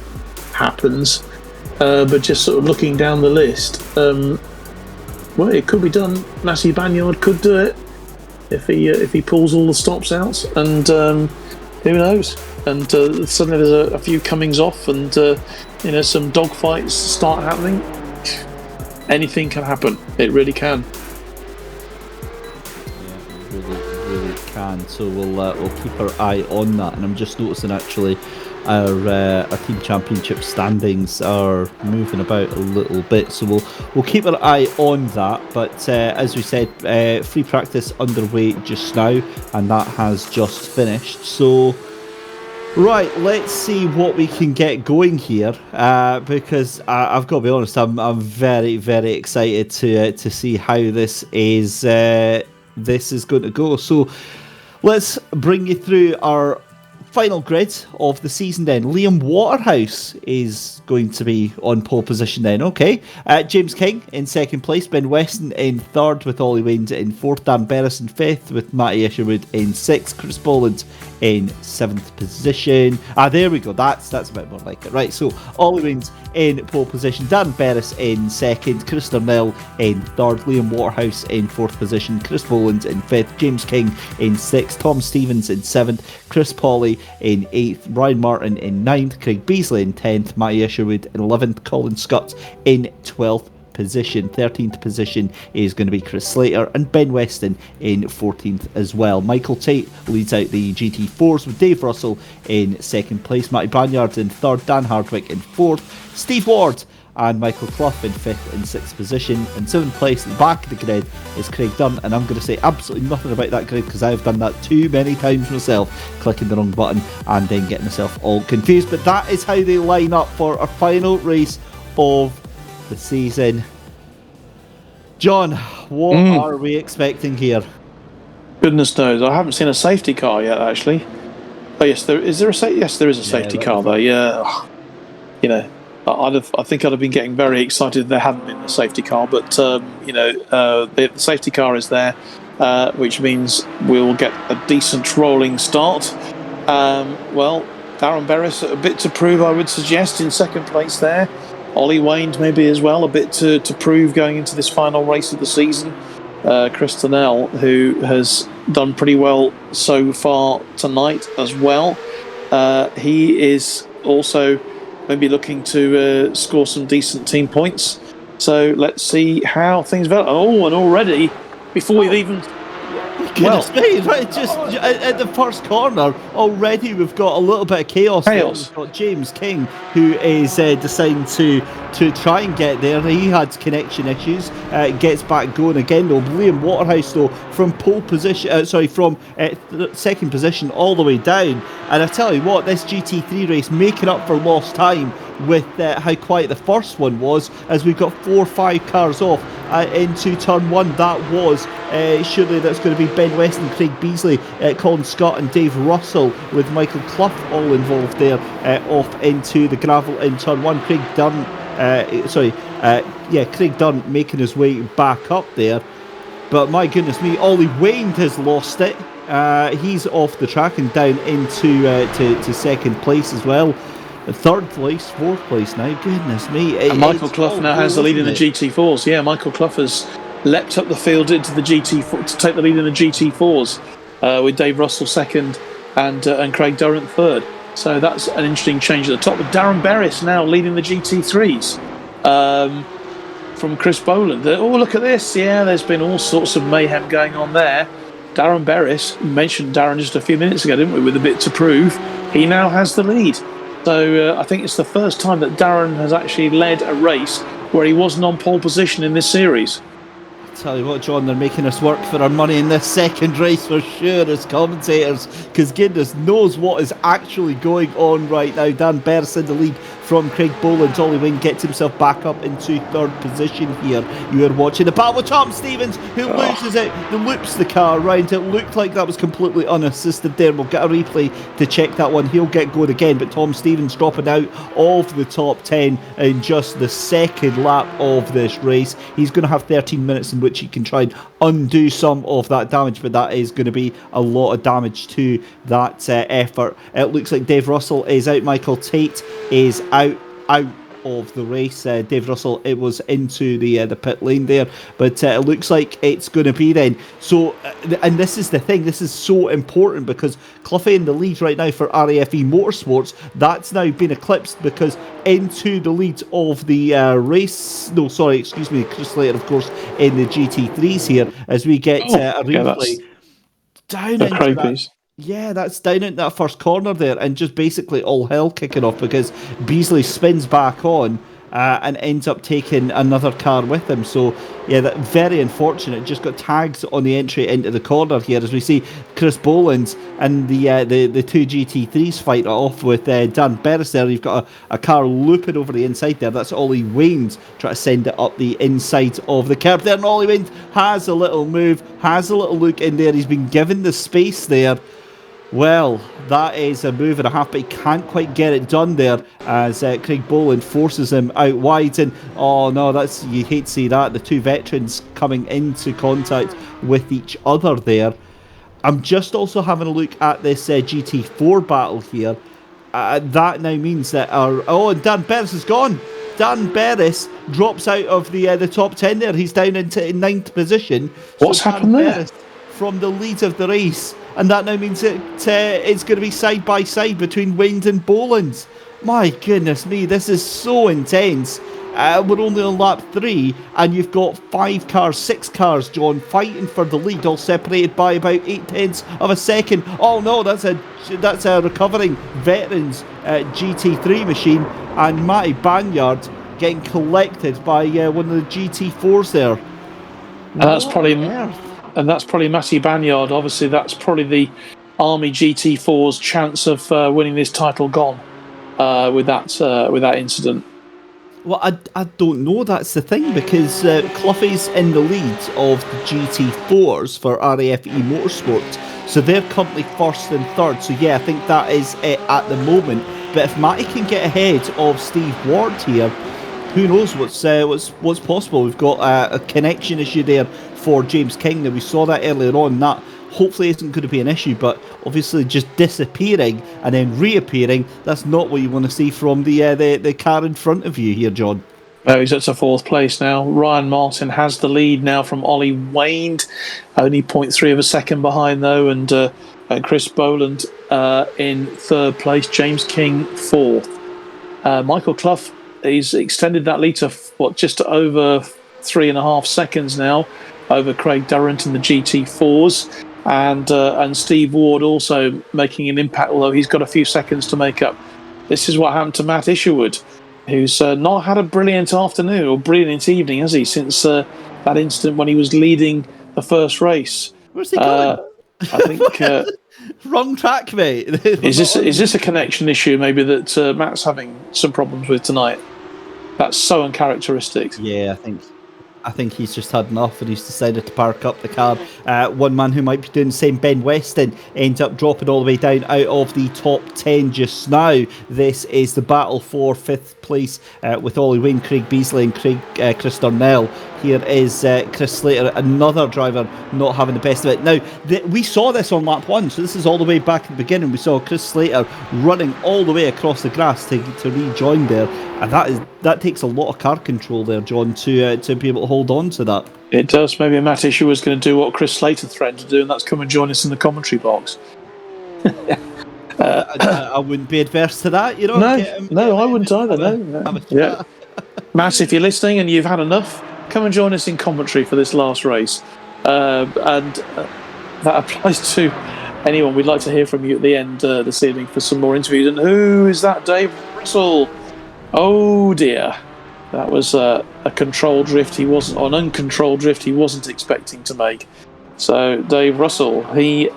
happens. But just sort of looking down the list, well, it could be done. Massey Banyard could do it if he pulls all the stops out, and who knows? And suddenly there's a few comings off, and some dogfights start happening. Anything can happen. It really can. Yeah, it really can. So we'll keep our eye on that. And I'm just noticing actually our team championship standings are moving about a little bit. So we'll keep our eye on that. But as we said, free practice underway just now, and that has just finished. So. Right, let's see what we can get going here, because I've got to be honest, I'm very, very excited to see how this is going to go. So let's bring you through our final grid of the season then. Liam Waterhouse is going to be on pole position then, okay. James King in second place, Ben Weston in third with Ollie Waynes in fourth, Dan Berris in fifth with Matty Isherwood in sixth, Chris Boland in seventh position. There we go, that's a bit more like it. Right, so Ollie Waynes in pole position, Dan Berris in second, Chris Darnell in third, Liam Waterhouse in fourth position, Chris Boland in fifth, James King in sixth, Tom Stevens in seventh, Chris Pawley in 8th, Ryan Martin in 9th, Craig Beasley in 10th, Matty Isherwood in 11th, Colin Scott in 12th position. 13th position is going to be Chris Slater, and Ben Weston in 14th as well. Michael Tate leads out the GT4s with Dave Russell in 2nd place, Matty Banyard in 3rd, Dan Hardwick in 4th, Steve Ward and Michael Clough in 5th and 6th position. In 7th place at the back of the grid is Craig Dunn, and I'm going to say absolutely nothing about that grid because I've done that too many times myself, clicking the wrong button and then getting myself all confused. But that is how they line up for our final race of the season. John, what are we expecting here? Goodness knows, I haven't seen a safety car yet, actually. Oh yes, there is a safety car there. Yeah, I think I'd have been getting very excited if there hadn't been a safety car, but the safety car is there, which means we'll get a decent rolling start. Darren Berris, a bit to prove, I would suggest, in 2nd place there. Ollie Wayne maybe as well, a bit to prove going into this final race of the season. Chris Donnell, who has done pretty well so far tonight as well. He is also maybe looking to score some decent team points. So let's see how things develop. Oh, and already, before we've even... Goodness me, right, just at the first corner, already we've got a little bit of chaos. We've got James King, who is deciding to try and get there. He had connection issues, gets back going again though. Liam Waterhouse though, from pole position, from second position all the way down. And I tell you what, this GT3 race making up for lost time with how quiet the first one was, as we've got 4 or 5 cars off into turn 1. That was surely that's going to be Ben Weston, Craig Beasley, Colin Scott and Dave Russell, with Michael Clough all involved there, off into the gravel in turn 1. Craig Dunn making his way back up there. But my goodness me, Ollie Wayne has lost it. He's off the track and down into to second place as well. Third place, fourth place now. Goodness me. And Michael Clough now has the lead in the GT4s. Yeah, Michael Clough has leapt up the field into the GT4 to take the lead in the GT4s, with Dave Russell second and Craig Durrant third. So that's an interesting change at the top, with Darren Berris now leading the GT3s from Chris Boland. Oh, look at this. Yeah, there's been all sorts of mayhem going on there. Darren Berris, we mentioned Darren just a few minutes ago, didn't we, with a bit to prove. He now has the lead. So I think it's the first time that Darren has actually led a race where he wasn't on pole position in this series. Tell you what, John, they're making us work for our money in this second race for sure as commentators, because goodness knows what is actually going on right now. Dan Berris in the lead from Craig Boland. Ollie Wayne gets himself back up into third position here. You are watching the battle with Tom Stevens, who loses it, loops the car round. It looked like that was completely unassisted there. We'll get a replay to check that one. He'll get going again, but Tom Stevens dropping out of the top 10 in just the second lap of this race. He's going to have 13 minutes in which he can try and undo some of that damage, but that is going to be a lot of damage to that effort. It looks like Dave Russell is out. Michael Tate is out of the race. Dave Russell, it was into the pit lane there, but it looks like it's going to be then. So, and this is the thing, this is so important, because Cloughie in the lead right now for RAFE Motorsports, that's now been eclipsed, because into the lead of the Chris Slater, of course, in the GT3s here, as we get a replay down into that. Yeah, that's down in that first corner there, and just basically all hell kicking off, because Beasley spins back on and ends up taking another car with him. So yeah, that very unfortunate. Just got tags on the entry into the corner here, as we see Chris Boland and the two GT3s fight off with Dan Berris there. You've got a car looping over the inside there. That's Ollie Wayne's trying to send it up the inside of the curb there, and Ollie Wayne has a little move, has a little look in there. He's been given the space there. Well, that is a move and a half, but he can't quite get it done there, as Craig Boland forces him out wide. And oh no, that's, you hate to see that, the two veterans coming into contact with each other there. I'm just also having a look at this GT4 battle here. That now means that and Dan Berris is gone. Dan Berris drops out of the top 10 there. He's down into 9th position. What's happened there? From the lead of the race. And that now means that it's going to be side by side between Wayne and Boland. My goodness me, this is so intense. We're only on lap 3, and you've got 6 cars, John, fighting for the lead, all separated by about 0.8 of a second. Oh no, that's a recovering veterans GT3 machine, and Matty Banyard getting collected by one of the GT4s there. And that's probably Matty Banyard. Obviously, that's probably the Army GT4's chance of winning this title gone with that incident. Well, I don't know. That's the thing, because Cloughie's in the lead of the GT4s for RAFE Motorsport, so they're currently first and third. So yeah, I think that is it at the moment. But if Matty can get ahead of Steve Ward here, who knows what's possible. We've got a connection issue there for James King. Now, we saw that earlier on. That hopefully isn't going to be an issue, but obviously just disappearing and then reappearing, that's not what you want to see from the car in front of you here, John. Oh, he's at 4th place now. Ryan Martin has the lead now from Ollie Wayne, only 0.3 of a second behind though, and Chris Boland in 3rd place, James King 4th. Michael Clough, he's extended that lead to just over 3.5 seconds now over Craig Durrant in the GT4s, and Steve Ward also making an impact, although he's got a few seconds to make up. This is what happened to Matt Isherwood, who's not had a brilliant afternoon or brilliant evening, has he, since that incident when he was leading the first race. Where's he going? I think wrong track, mate. is this a connection issue maybe that Matt's having some problems with tonight? That's so uncharacteristic. Yeah, I think he's just had enough and he's decided to park up the car. One man who might be doing the same, Ben Weston, ends up dropping all the way down out of the top 10 just now. This is the battle for 5th place with Ollie Wayne, Craig Beasley and Chris Darnell. Here is Chris Slater, another driver not having the best of it. Now, we saw this on lap 1, so this is all the way back at the beginning. We saw Chris Slater running all the way across the grass to rejoin there, and that takes a lot of car control there, John, to be able to hold on to that. It does. Maybe Matt Isher was going to do what Chris Slater threatened to do, and that's come and join us in the commentary box. I wouldn't be adverse to that, you know. No, I wouldn't either. No. Yeah. Matt, if you're listening and you've had enough, come and join us in commentary for this last race. And that applies to anyone. We'd like to hear from you at the end this evening for some more interviews. And who is that? Dave Russell. Oh dear. That was a controlled drift an uncontrolled drift he wasn't expecting to make. So Dave Russell, he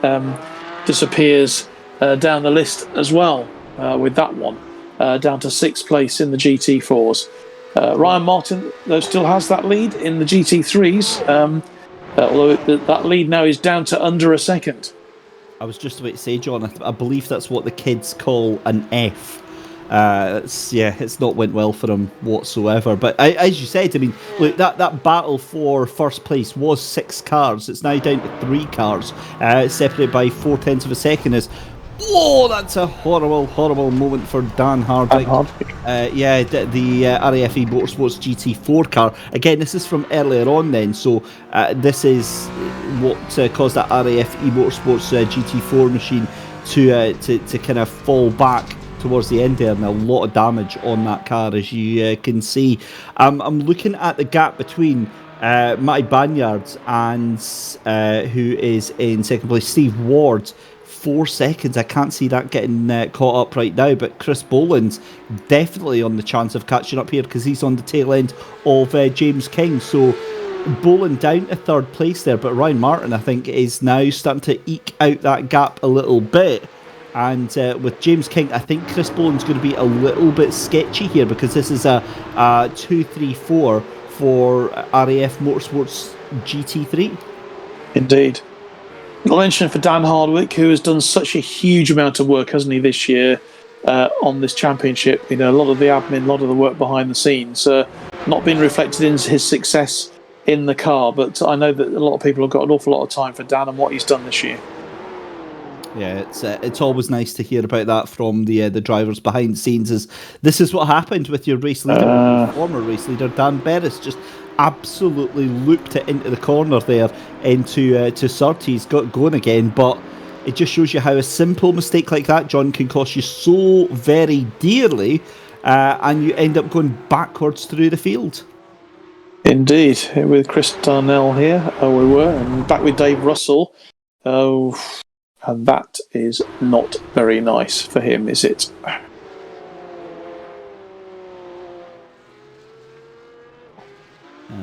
disappears down the list as well with that one, down to 6th place in the GT4s. Ryan Martin, though, still has that lead in the GT3s, although that lead now is down to under a second. I was just about to say, John, I believe that's what the kids call an F. It's not went well for him whatsoever. But as you said, I mean, look, that battle for 1st place was 6 cars. It's now down to 3 cars, separated by 0.4 of a second. Whoa, that's a horrible, horrible moment for Dan Hardwick. The RAF Esports GT4 car. Again, this is from earlier on then, so this is what caused that RAF Esports GT4 machine to kind of fall back towards the end there, and a lot of damage on that car, as you can see. I'm looking at the gap between Matty Banyard and who is in 2nd place, Steve Ward. 4 seconds. I can't see that getting caught up right now, but Chris Boland's definitely on the chance of catching up here because he's on the tail end of James King. So Boland down to 3rd place there, but Ryan Martin, I think, is now starting to eke out that gap a little bit. And with James King, I think Chris Boland's going to be a little bit sketchy here because this is a 2-3-4 for RAF Motorsports GT3. Indeed. I'll mention for Dan Hardwick, who has done such a huge amount of work, hasn't he, this year on this championship. You know, a lot of the admin, a lot of the work behind the scenes, not been reflected in his success in the car. But I know that a lot of people have got an awful lot of time for Dan and what he's done this year. Yeah, it's always nice to hear about that from the drivers behind the scenes. This is what happened with your race leader, former race leader Dan Berris, just absolutely looped it into the corner there into Surtees, got going again. But it just shows you how a simple mistake like that, John, can cost you so very dearly, and you end up going backwards through the field. Indeed, with Chris Darnell here, we were, and back with Dave Russell. And that is not very nice for him, is it?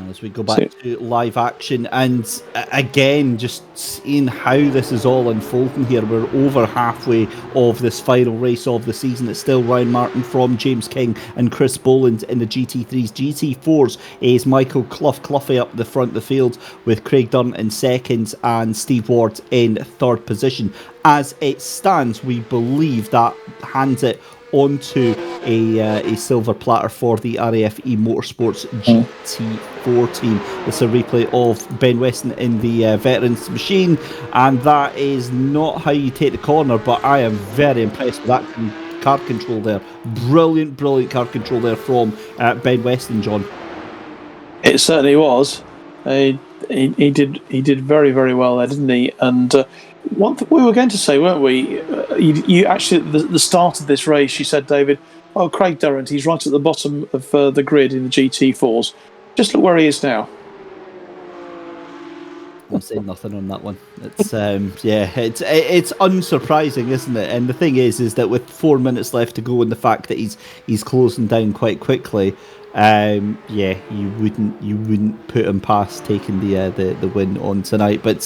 As we go back to live action, and again, just seeing how this is all unfolding here. We're over halfway of this final race of the season. It's still Ryan Martin from James King and Chris Boland in the GT3s. GT4s is Michael Cloughy up the front of the field with Craig Dunn in 2nd and Steve Ward in 3rd position. As it stands, we believe that hands it onto a silver platter for the RAF Motorsports GT4 team. It's a replay of Ben Weston in the veterans machine, and that is not how you take the corner, but I am very impressed with that car control there. Brilliant car control there from Ben Weston, John. It certainly was. He did very, very well there, didn't he? And one thing we were going to say, weren't we? You actually, at the start of this race, you said, David, oh, Craig Durrant, he's right at the bottom of the grid in the GT4s. Just look where he is now. I'm saying nothing on that one. It's it's unsurprising, isn't it? And the thing is that with 4 minutes left to go, and the fact that he's closing down quite quickly, you wouldn't put him past taking the win on tonight. But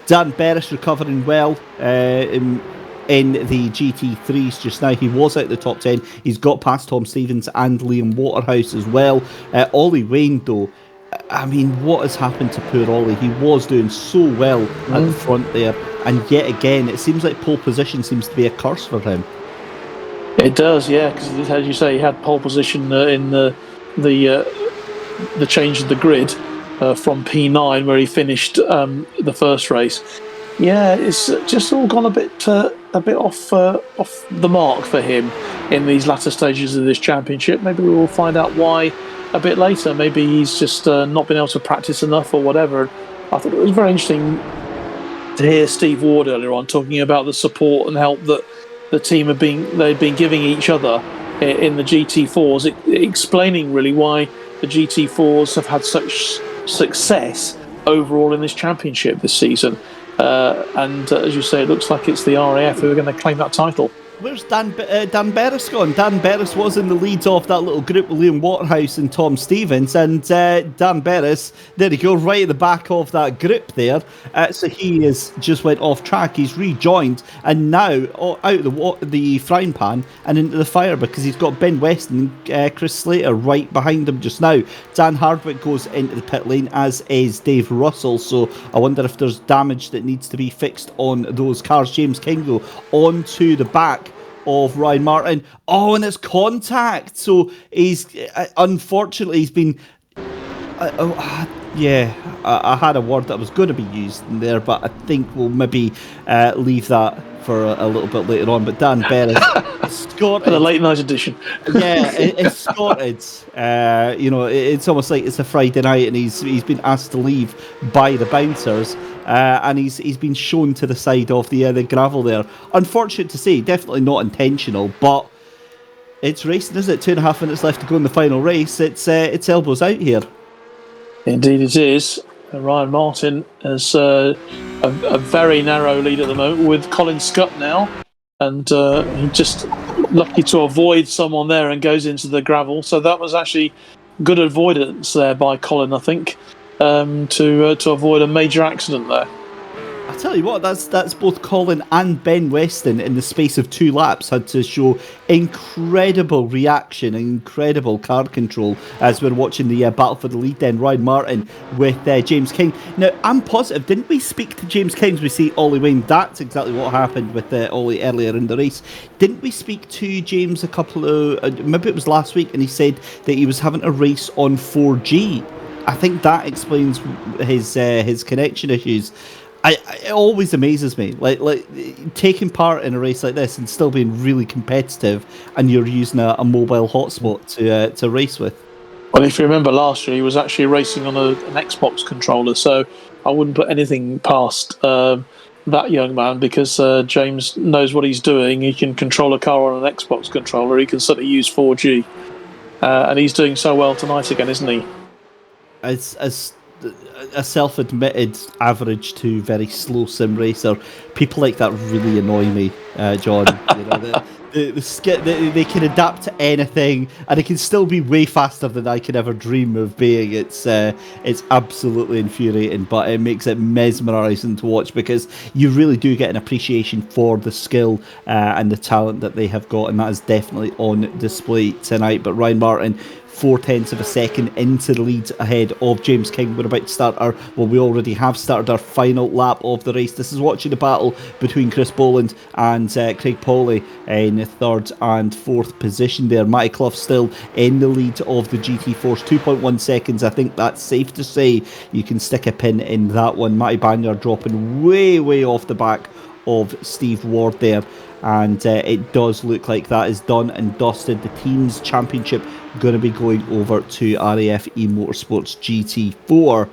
Dan Berris recovering well in the GT3s just now. He was out the top 10. He's got past Tom Stevens and Liam Waterhouse as well. Ollie Wayne, though, I mean, what has happened to poor Ollie? He was doing so well at the front there, and yet again, it seems like pole position seems to be a curse for him. It does, yeah, because as you say, he had pole position in the change of the grid from P9 where he finished the first race. Yeah, it's just all gone a bit off the mark for him in these latter stages of this championship. Maybe we will find out why a bit later. Maybe he's just not been able to practice enough or whatever. I thought it was very interesting to hear Steve Ward earlier on talking about the support and help that the team they've been giving each other in the GT4s, explaining really why the GT4s have had such success overall in this championship this season. And as you say, it looks like it's the RAF who are going to claim that title. Where's Dan Berris gone? Dan Berris was in the lead of that little group with Liam Waterhouse and Tom Stevens, and Dan Berris, there you go, right at the back of that group there. So he has just went off track. He's rejoined, and now out of the frying pan and into the fire, because he's got Ben Weston and Chris Slater right behind him just now. Dan Hardwick goes into the pit lane, as is Dave Russell. So I wonder if there's damage that needs to be fixed on those cars. James King, though, onto the back of Ryan Martin. Oh, and it's contact. So he's unfortunately he's been. I had a word that was going to be used in there, but I think we'll maybe leave that for a little bit later on. But Dan Berris, Scotted. For the late night edition. Yeah, it's Scotted. It's almost like it's a Friday night, and he's been asked to leave by the bouncers. And he's been shown to the side of the gravel there. Unfortunate to say, definitely not intentional, but it's racing, isn't it? 2.5 minutes left to go in the final race. It's elbows out here. Indeed it is. Ryan Martin has a very narrow lead at the moment with Colin Scott now, and he just lucky to avoid someone there and goes into the gravel. So that was actually good avoidance there by Colin, I think. To avoid a major accident there. I tell you what, that's both Colin and Ben Weston in the space of 2 laps had to show incredible reaction and incredible car control as we're watching the battle for the lead then. Ryan Martin with James King. Now, I'm positive, didn't we speak to James King as we see Ollie Wayne? That's exactly what happened with Ollie earlier in the race. Didn't we speak to James a couple of, maybe it was last week, and he said that he was having a race on 4G. I think that explains his connection issues. It always amazes me, like taking part in a race like this and still being really competitive, and you're using a mobile hotspot to race with. Well, if you remember last year, he was actually racing on an Xbox controller, so I wouldn't put anything past that young man, because James knows what he's doing. He can control a car on an Xbox controller. He can certainly use 4G, and he's doing so well tonight again, isn't he? As a self-admitted average to very slow sim racer, people like that really annoy me, John. They can adapt to anything, and it can still be way faster than I could ever dream of being. It's absolutely infuriating, but it makes it mesmerising to watch, because you really do get an appreciation for the skill and the talent that they have got, and that is definitely on display tonight. But Ryan Martin 0.4 of a second into the lead ahead of James King. We're about to start we already have started our final lap of the race. This is watching the battle between Chris Boland and Craig Pawley in third and fourth position there. Matty Clough still in the lead of the GT Force, 2.1 seconds. I think that's safe to say. You can stick a pin in that one. Matty Banyard dropping way off the back of Steve Ward there, and it does look like that is done and dusted. The team's championship going to be going over to RAF Esports GT4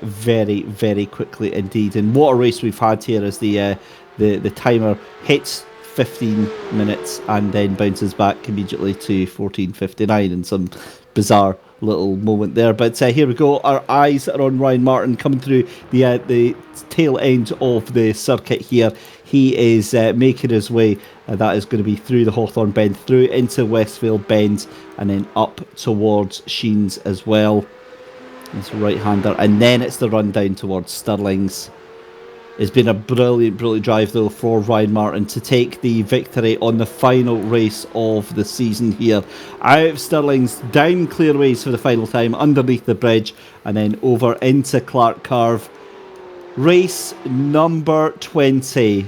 very quickly indeed. And what a race we've had here as the timer hits 15 minutes and then bounces back immediately to 14:59 in some bizarre little moment there. But here we go. Our eyes are on Ryan Martin coming through the tail end of the circuit here. He is making his way. That is going to be through the Hawthorne Bend, through into Westfield Bend, and then up towards Sheens as well. It's right-hander, and then it's the run down towards Stirling's. It's been a brilliant drive though for Ryan Martin to take the victory on the final race of the season here. Out of Stirling's, down Clearways for the final time, underneath the bridge, and then over into Clark Curve. Race number 20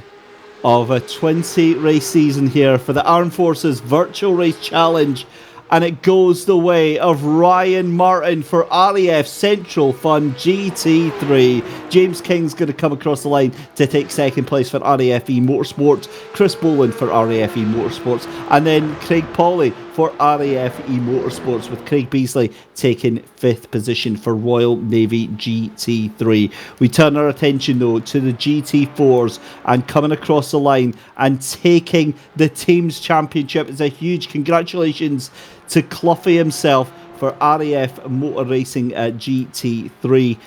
of a 20 race season here for the Armed Forces Virtual Race Challenge. And it goes the way of Ryan Martin for RAF Central Fund GT3. James King's going to come across the line to take second place for RAFE Motorsports. Chris Boland for RAFE Motorsports. And then Craig Pawley for RAFE Motorsports, with Craig Beasley taking 5th position for Royal Navy GT3. We turn our attention though to the GT4s, and coming across the line and taking the team's championship is a huge congratulations to Cloughie himself for RAF Motor Racing GT3.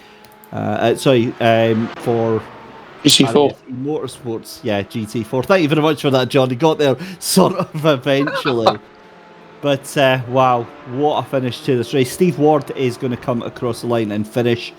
For GT4 Motorsports, GT4. Thank you very much for that, John. He got there sort of eventually. But wow, what a finish to this race. Steve Ward is going to come across the line and finish,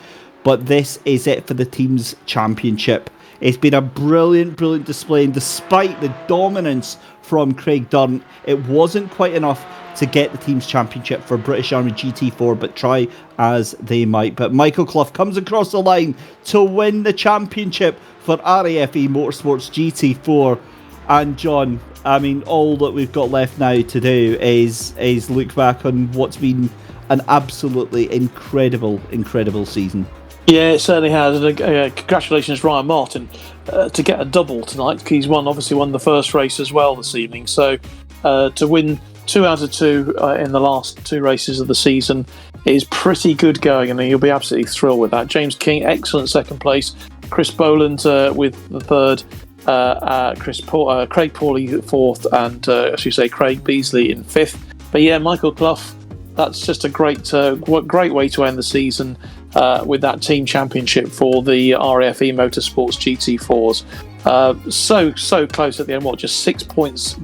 but this is it for the team's championship. It's been a brilliant display, and despite the dominance from Craig Durrant, it wasn't quite enough to get the team's championship for British Army GT4, but try as they might. But Michael Clough comes across the line to win the championship for RAFE Motorsports GT4. And John, I mean, all that we've got left now to do is look back on what's been an absolutely incredible season. Yeah, it certainly has. And congratulations, Ryan Martin, to get a double tonight. He's obviously won the first race as well this evening. So to win 2 out of 2 in the last 2 races of the season is pretty good going, and you'll be absolutely thrilled with that. James King, excellent second place. Chris Boland with the third. Craig Pawley 4th, and as you say, Craig Beasley in 5th. But yeah, Michael Clough, that's just a great way to end the season with that team championship for the RAFE Motorsports GT4s. So close at the end. Just 6 points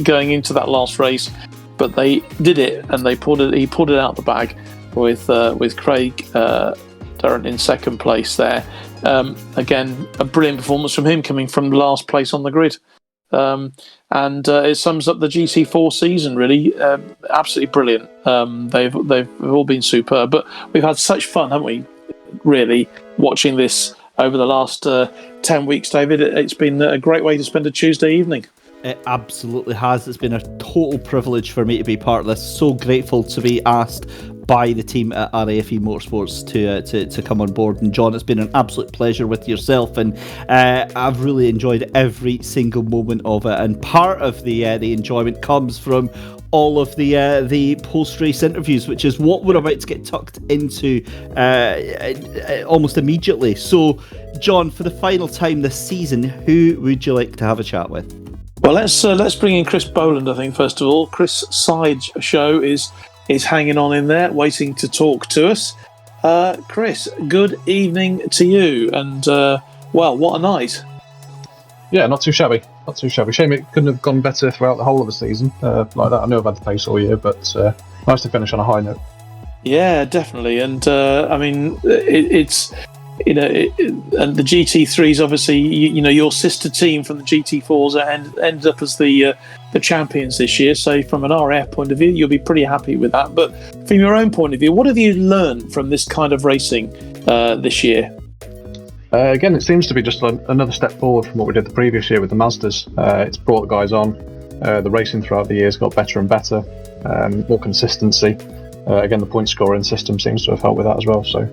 going into that last race, but they did it, and he pulled it out the bag with Craig Durrant in second place there. Again, a brilliant performance from him, coming from last place on the grid. And it sums up the GT4 season, really. Absolutely brilliant. They've all been superb. But we've had such fun, haven't we, really, watching this over the last 10 weeks, David. It's been a great way to spend a Tuesday evening. It absolutely has. It's been a total privilege for me to be part of this. So grateful to be asked by the team at RAFE Motorsports to come on board. And John, it's been an absolute pleasure with yourself, and I've really enjoyed every single moment of it. And part of the enjoyment comes from all of the post-race interviews, which is what we're about to get tucked into almost immediately. So, John, for the final time this season, who would you like to have a chat with? Well, let's bring in Chris Boland, I think, first of all. Chris Sideshow is hanging on in there, waiting to talk to us. Chris, good evening to you, and what a night. Yeah, not too shabby. Shame it couldn't have gone better throughout the whole of the season like that. I know I've had the pace all year, but nice to finish on a high note. Yeah, definitely. And I mean, it's and the GT3s, obviously, your sister team from the GT4s ended up as the the champions this year. So from an RAF point of view, you'll be pretty happy with that. But from your own point of view, what have you learned from this kind of racing this year? Again, it seems to be just another step forward from what we did the previous year with the Mazdas. It's brought the guys on. The racing throughout the years got better and better, more consistency. Again, the point scoring system seems to have helped with that as well. So,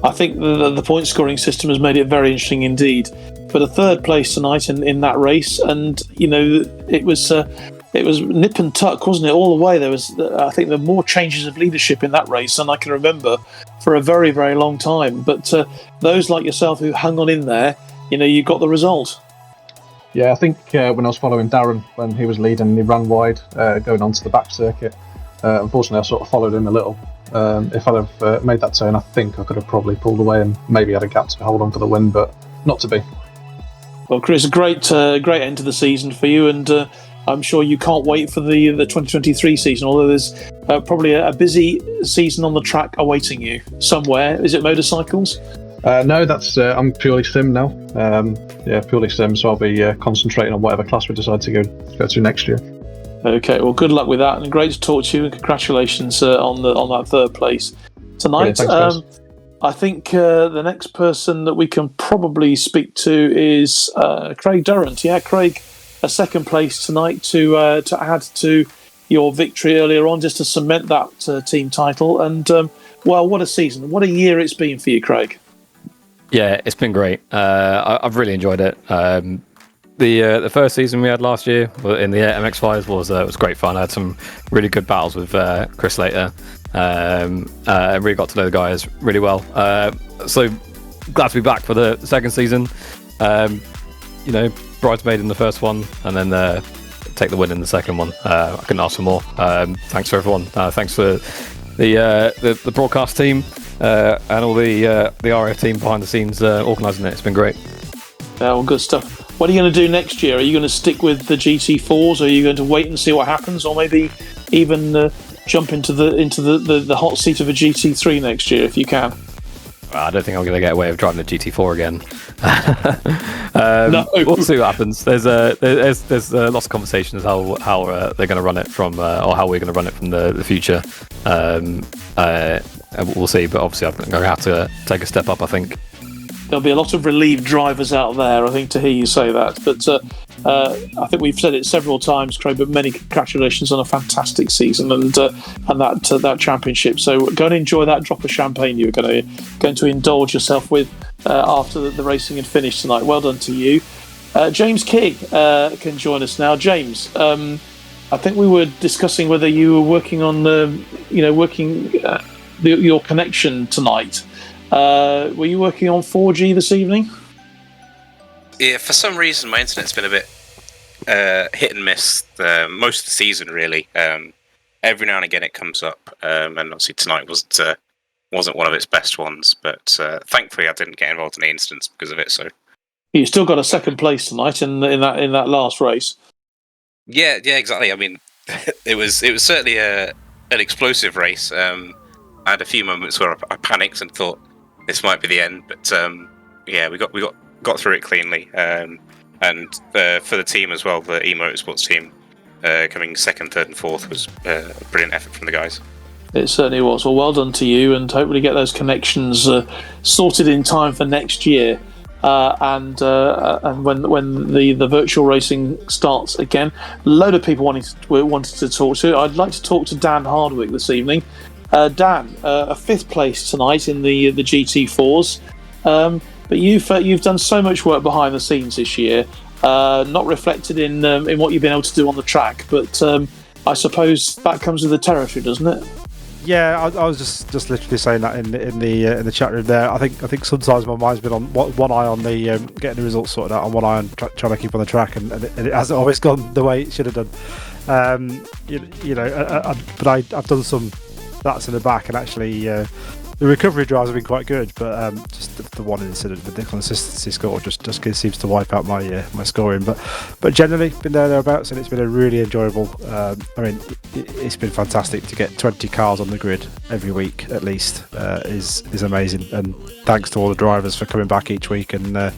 I think the point scoring system has made it very interesting indeed. But a third place tonight in that race, and it was nip and tuck, wasn't it, all the way? There was, I think, there were more changes of leadership in that race than I can remember for a very, very long time. But those like yourself who hung on in there, you got the result. Yeah, I think when I was following Darren when he was leading, he ran wide going onto the back circuit. Unfortunately, I sort of followed him a little. If I'd have made that turn, I think I could have probably pulled away and maybe had a gap to hold on for the win, but not to be. Well, Chris, a great end to the season for you, and I'm sure you can't wait for the 2023 season, although there's probably a busy season on the track awaiting you somewhere. Is it motorcycles? No, that's I'm purely sim now. Purely sim, so I'll be concentrating on whatever class we decide to go to next year. Okay, well, good luck with that, and great to talk to you, and congratulations on that third place tonight. Thanks, I think the next person that we can probably speak to is Craig Durrant. Yeah, Craig, a second place tonight to add to your victory earlier on, just to cement that team title. And what a season, what a year it's been for you, Craig. Yeah, it's been great. I've really enjoyed it. The first season we had last year in the MX5s was great fun. I had some really good battles with Chris later. And really got to know the guys really well. So glad to be back for the second season. Bridesmaid in the first one, and then take the win in the second one. I couldn't ask for more. Thanks for everyone. Thanks for the broadcast team and all the RF team behind the scenes organising it. It's been great. Yeah, well, good stuff. What are you going to do next year? Are you going to stick with the GT4s? Or are you going to wait and see what happens, or maybe even jump into the hot seat of a GT3 next year if you can? I don't think I'm going to get away with driving the GT4 again. No. We'll see what happens. There's lots of conversations how they're going to run it from, or how we're going to run it from the future. We'll see, but obviously I'm going to have to take a step up, I think. There'll be a lot of relieved drivers out there, I think, to hear you say that. But I think we've said it several times, Craig, but many congratulations on a fantastic season and that championship. So go and enjoy that drop of champagne you're going to indulge yourself with after the racing had finished tonight. Well done to you. James Kigg can join us now. James, I think we were discussing whether you were working on your connection tonight. Were you working on 4G this evening? Yeah, for some reason my internet's been a bit hit and miss most of the season, really. Every now and again it comes up, and obviously tonight wasn't one of its best ones, but thankfully I didn't get involved in the incidents because of it. So you still got a second place tonight in that last race. Yeah, exactly. I mean, it was certainly an explosive race. I had a few moments where I panicked and thought this might be the end, but we got through it cleanly. And for the team as well, the Esports team coming second, third, and fourth was a brilliant effort from the guys. It certainly was. Well done to you, and hopefully get those connections sorted in time for next year. And when the virtual racing starts again, a load of people wanted to talk to. I'd like to talk to Dan Hardwick this evening. Dan, a fifth place tonight in the GT4s, but you've done so much work behind the scenes this year, not reflected in what you've been able to do on the track. But I suppose that comes with the territory, doesn't it? Yeah, I was just literally saying that in the chat room there. I think sometimes my mind's been on one eye on the getting the results sorted out, and one eye on trying to keep on the track, and it hasn't always gone the way it should have done. But I've done some that's in the back, and actually the recovery drives have been quite good, but just the one incident with the consistency score just seems to wipe out my scoring. But generally been thereabouts, and it's been a really enjoyable. It's been fantastic to get 20 cars on the grid every week at least. Is amazing, and thanks to all the drivers for coming back each week and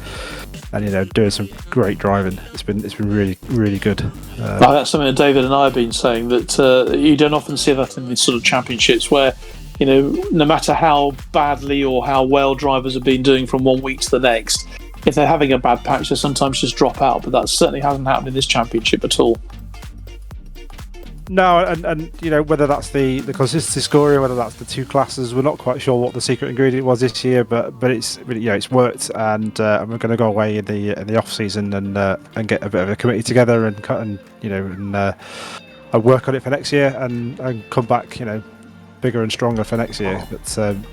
and doing some great driving. It's been really, really good. That's something that David and I have been saying, that you don't often see that in these sort of championships where, no matter how badly or how well drivers have been doing from one week to the next, if they're having a bad patch, they sometimes just drop out. But that certainly hasn't happened in this championship at all. No, and whether that's the consistency scoring, whether that's the two classes, we're not quite sure what the secret ingredient was this year, but it's it's worked, and we're going to go away in the off season and get a bit of a committee together and work on it for next year and come back bigger and stronger for next year.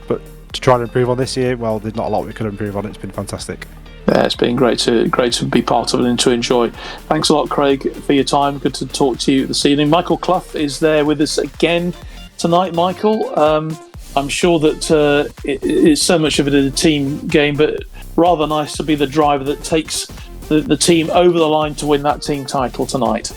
But to try and improve on this year, well, there's not a lot we could improve on. It's been fantastic. Yeah, it's been great to be part of it and to enjoy. Thanks a lot, Craig, for your time. Good to talk to you this evening. Michael Clough is there with us again tonight. Michael, I'm sure that it's so much of it a team game, but rather nice to be the driver that takes the team over the line to win that team title tonight.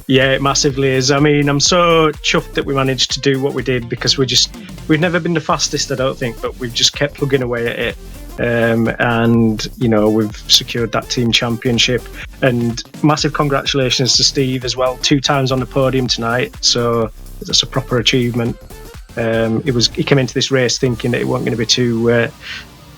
Yeah, it massively is. I mean, I'm so chuffed that we managed to do what we did, because we've never been the fastest, I don't think, but we've just kept plugging away at it. And we've secured that team championship, and massive congratulations to Steve as well, 2 times on the podium tonight, so that's a proper achievement. He came into this race thinking that it wasn't going to be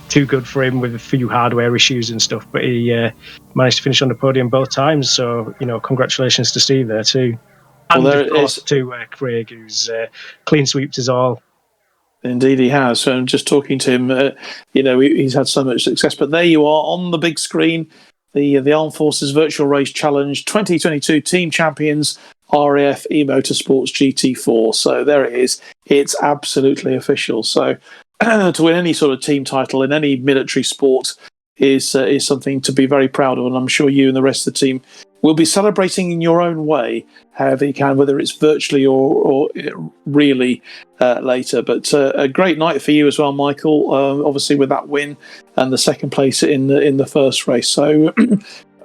too good for him with a few hardware issues and stuff, but he managed to finish on the podium both times, so congratulations to Steve there too. And well, of course to Craig, who's clean sweeped us all. Indeed, he has. So I'm just talking to him. He's had so much success. But there you are on the big screen, the Armed Forces Virtual Race Challenge 2022 Team Champions RAF eMotorsports GT4. So there it is. It's absolutely official. So to win any sort of team title in any military sport is something to be very proud of. And I'm sure you and the rest of the team will be celebrating in your own way, however you can, whether it's virtually or really later. But a great night for you as well, Michael, obviously with that win and the second place in the first race. So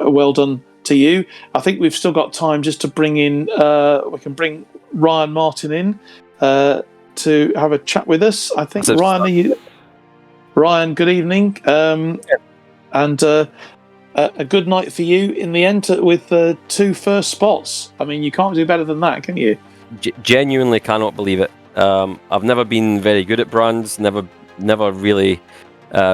well done to you. I think we've still got time just to bring in, we can bring Ryan Martin in to have a chat with us. I think, Ryan, good evening. And a good night for you in the end with 2 first spots. I mean, you can't do better than that, can you? Genuinely cannot believe it. I've never been very good at brands, never really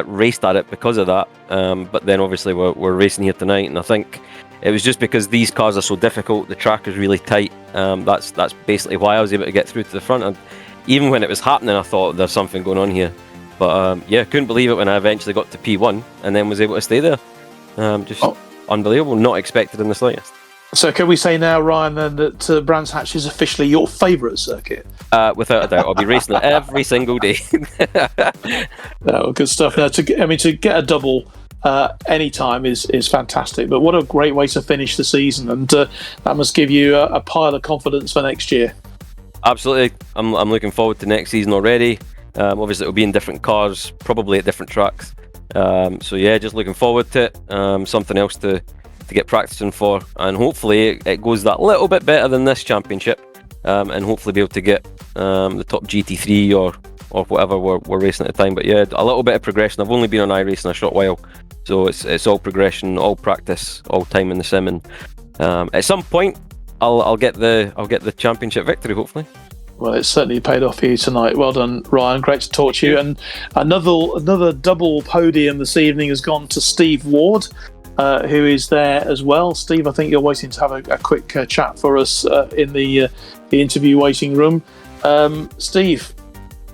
raced at it because of that. But then obviously we're racing here tonight, and I think it was just because these cars are so difficult, the track is really tight. That's basically why I was able to get through to the front. And even when it was happening, I thought there's something going on here. But couldn't believe it when I eventually got to P1 and then was able to stay there. Unbelievable, not expected in the slightest. So can we say now, Ryan, then that Brands Hatch is officially your favourite circuit? Without a doubt, I'll be racing it every single day. Good stuff. Now, to get a double any time is fantastic. But what a great way to finish the season, and that must give you a pile of confidence for next year. Absolutely, I'm looking forward to next season already. Obviously, it'll be in different cars, probably at different tracks. Just looking forward to it. Something else to get practicing for, and hopefully it goes that little bit better than this championship, and hopefully be able to get the top GT3 or whatever we're racing at the time. But yeah, a little bit of progression. I've only been on iRacing a short while, so it's all progression, all practice, all time in the sim, and at some point I'll get the championship victory, hopefully. Well, it's certainly paid off for you tonight. Well done, Ryan. Great to talk to you. And another double podium this evening has gone to Steve Ward, who is there as well. Steve, I think you're waiting to have a quick chat for us in the interview waiting room. Steve,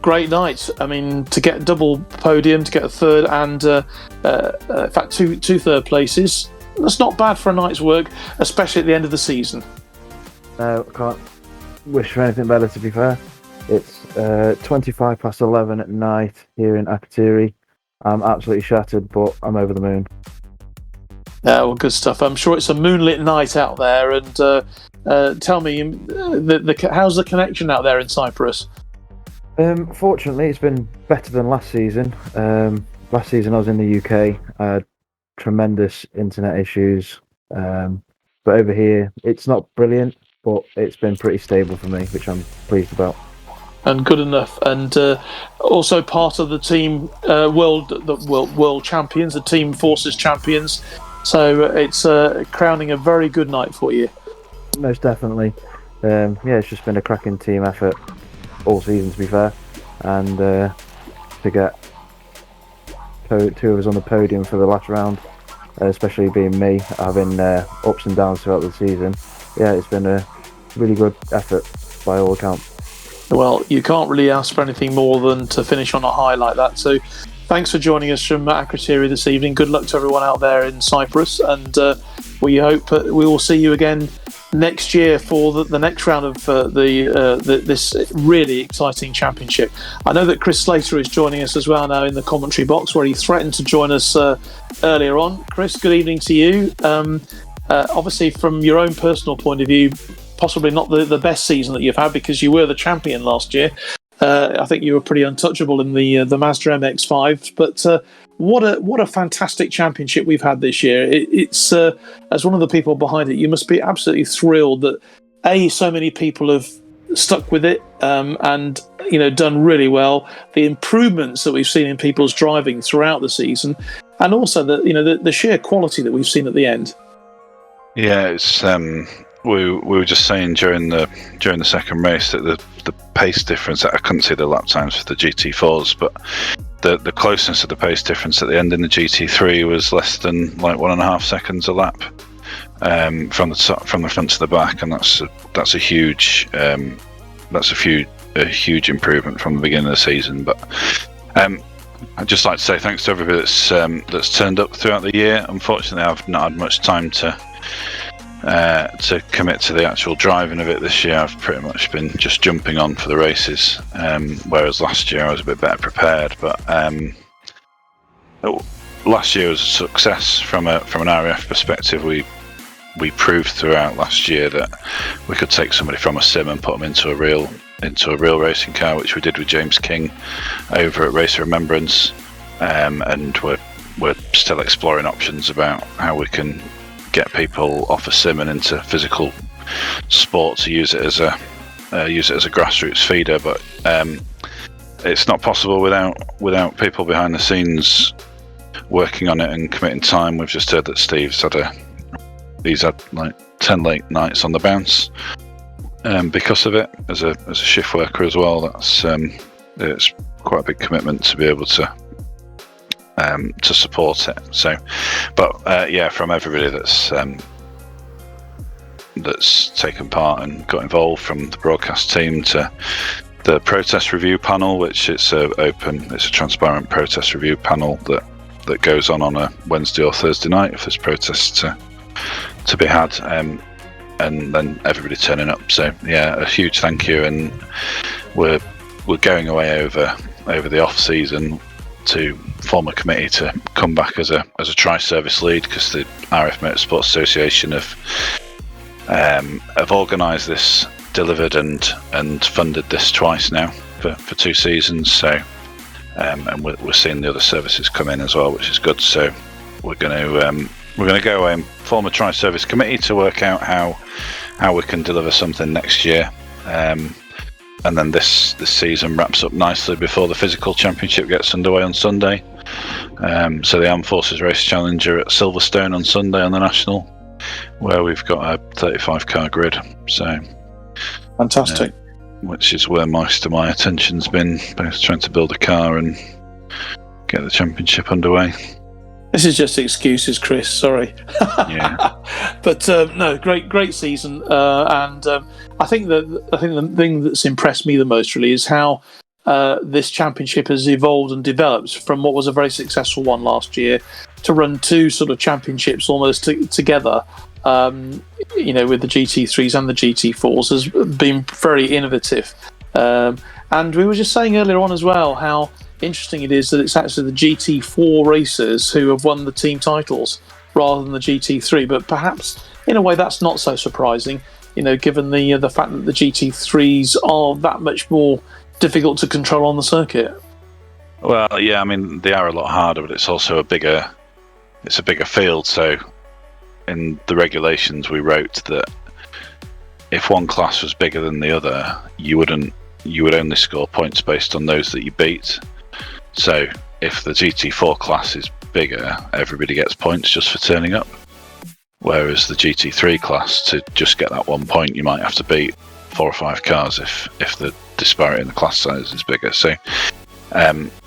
great night. I mean, to get double podium, to get a third, and in fact two third places. That's not bad for a night's work, especially at the end of the season. No, can't wish for anything better, to be fair. It's 25 past 11 at night here in Akatiri. I'm absolutely shattered, but I'm over the moon. Well, good stuff. I'm sure it's a moonlit night out there. And tell me, how's the connection out there in Cyprus? Fortunately, it's been better than last season. Last season I was in the UK. I had tremendous internet issues. But over here, it's not brilliant, but it's been pretty stable for me, which I'm pleased about. And good enough. And also part of the team world champions, the Team Forces champions. So it's crowning a very good night for you. Most definitely. It's just been a cracking team effort all season, to be fair, and to get two of us on the podium for the last round, especially being me, having ups and downs throughout the season. Yeah, it's been a really good effort by all accounts. Well, you can't really ask for anything more than to finish on a high like that. So thanks for joining us from Akrotiri this evening. Good luck to everyone out there in Cyprus, and we hope we will see you again next year for the next round of this really exciting championship. I know that Chris Slater is joining us as well now in the commentary box, where he threatened to join us earlier on. Chris, good evening to you. Obviously, from your own personal point of view, possibly not the best season that you've had, because you were the champion last year. I think you were pretty untouchable in the Mazda MX-5, but what a fantastic championship we've had this year. It's as one of the people behind it, you must be absolutely thrilled that so many people have stuck with it and done really well. The improvements that we've seen in people's driving throughout the season, and also the sheer quality that we've seen at the end. Yeah, it's we were just saying during the second race that the pace difference, I couldn't see the lap times for the GT4s, but the closeness of the pace difference at the end in the GT3 was less than 1.5 seconds a lap from the front to the back, and that's a huge improvement from the beginning of the season. But I'd just like to say thanks to everybody that's turned up throughout the year. Unfortunately, I've not had much time to commit to the actual driving of it this year. I've pretty much been just jumping on for the races, whereas last year I was a bit better prepared. But last year was a success from an RAF perspective. We proved throughout last year that we could take somebody from a sim and put them into a real racing car, which we did with James King over at Race Remembrance, and we're still exploring options about how we can get people off a sim and into physical sport to use it as a grassroots feeder. But it's not possible without people behind the scenes working on it and committing time. We've just heard that Steve's had 10 late nights on the bounce because of it, as a shift worker as well. That's it's quite a big commitment to be able to support it. So, but from everybody that's taken part and got involved, from the broadcast team to the protest review panel, which it's a transparent protest review panel that goes on a Wednesday or Thursday night if there's protests to be had, and then everybody turning up. So a huge thank you, and we're going away over the off season to form a committee to come back as a tri-service lead, because the RF Motorsports Association have organised this, delivered and funded this twice now for 2 seasons. So and we're seeing the other services come in as well, which is good. So we're going to go away and form a tri-service committee to work out how we can deliver something next year. And then this season wraps up nicely before the physical championship gets underway on Sunday. So the Armed Forces Race Challenger at Silverstone on Sunday on the National, where we've got a 35 car grid. So fantastic. Which is where most of my attention's been, both trying to build a car and get the championship underway. This is just excuses, Chris. Sorry. Yeah. But no, great season, and I think the thing that's impressed me the most really is how this championship has evolved and developed from what was a very successful one last year to run 2 sort of championships almost together. With the GT3s and the GT4s has been very innovative. And we were just saying earlier on as well how interesting it is that it's actually the GT4 racers who have won the team titles rather than the GT3. But perhaps in a way that's not so surprising, given the fact that the GT3s are that much more difficult to control on the circuit. Well, yeah, I mean they are a lot harder, but it's also a bigger field. So in the regulations we wrote that if one class was bigger than the other, you would only score points based on those that you beat. So if the GT4 class is bigger, everybody gets points just for turning up. Whereas the GT3 class, to just get that 1 point, you might have to beat 4 or 5 cars if the disparity in the class size is bigger. So,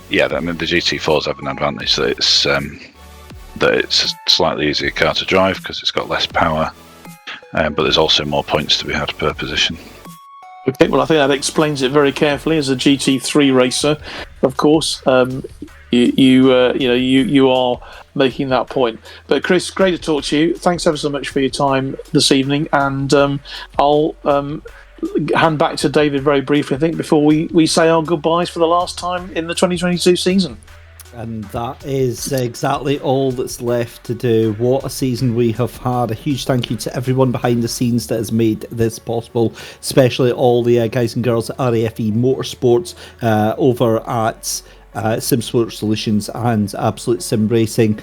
yeah, I mean, the GT4s have an advantage that it's a slightly easier car to drive because it's got less power, but there's also more points to be had per position. Okay, well, I think that explains it very carefully. As a GT3 racer, of course, you are making that point. But Chris, great to talk to you. Thanks ever so much for your time this evening, and I'll hand back to David very briefly, I think, before we say our goodbyes for the last time in the 2022 season. And that is exactly all that's left to do. What a season we have had. A huge thank you to everyone behind the scenes that has made this possible, especially all the guys and girls at RAFE Motorsports over at SimSport Solutions and Absolute Sim Racing.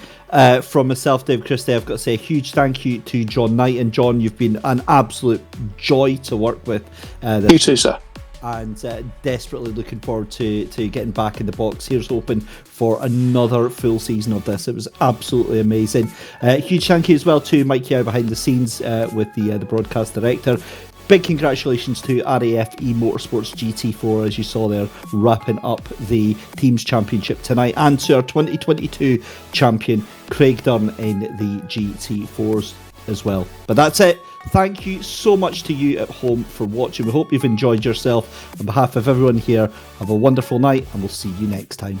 From myself, Dave Christie, I've got to say a huge thank you to John Knighton. John, you've been an absolute joy to work with. You too, sir. And desperately looking forward to getting back in the box. Here's hoping for another full season of this. It was absolutely amazing. Huge thank you as well to Mike Yao behind the scenes with the broadcast director. Big congratulations to RAFE Motorsports GT4, as you saw there, wrapping up the Teams Championship tonight, and to our 2022 champion, Craig Dunn, in the GT4s as well. But that's it. Thank you so much to you at home for watching. We hope you've enjoyed yourself. On behalf of everyone here, have a wonderful night, and we'll see you next time.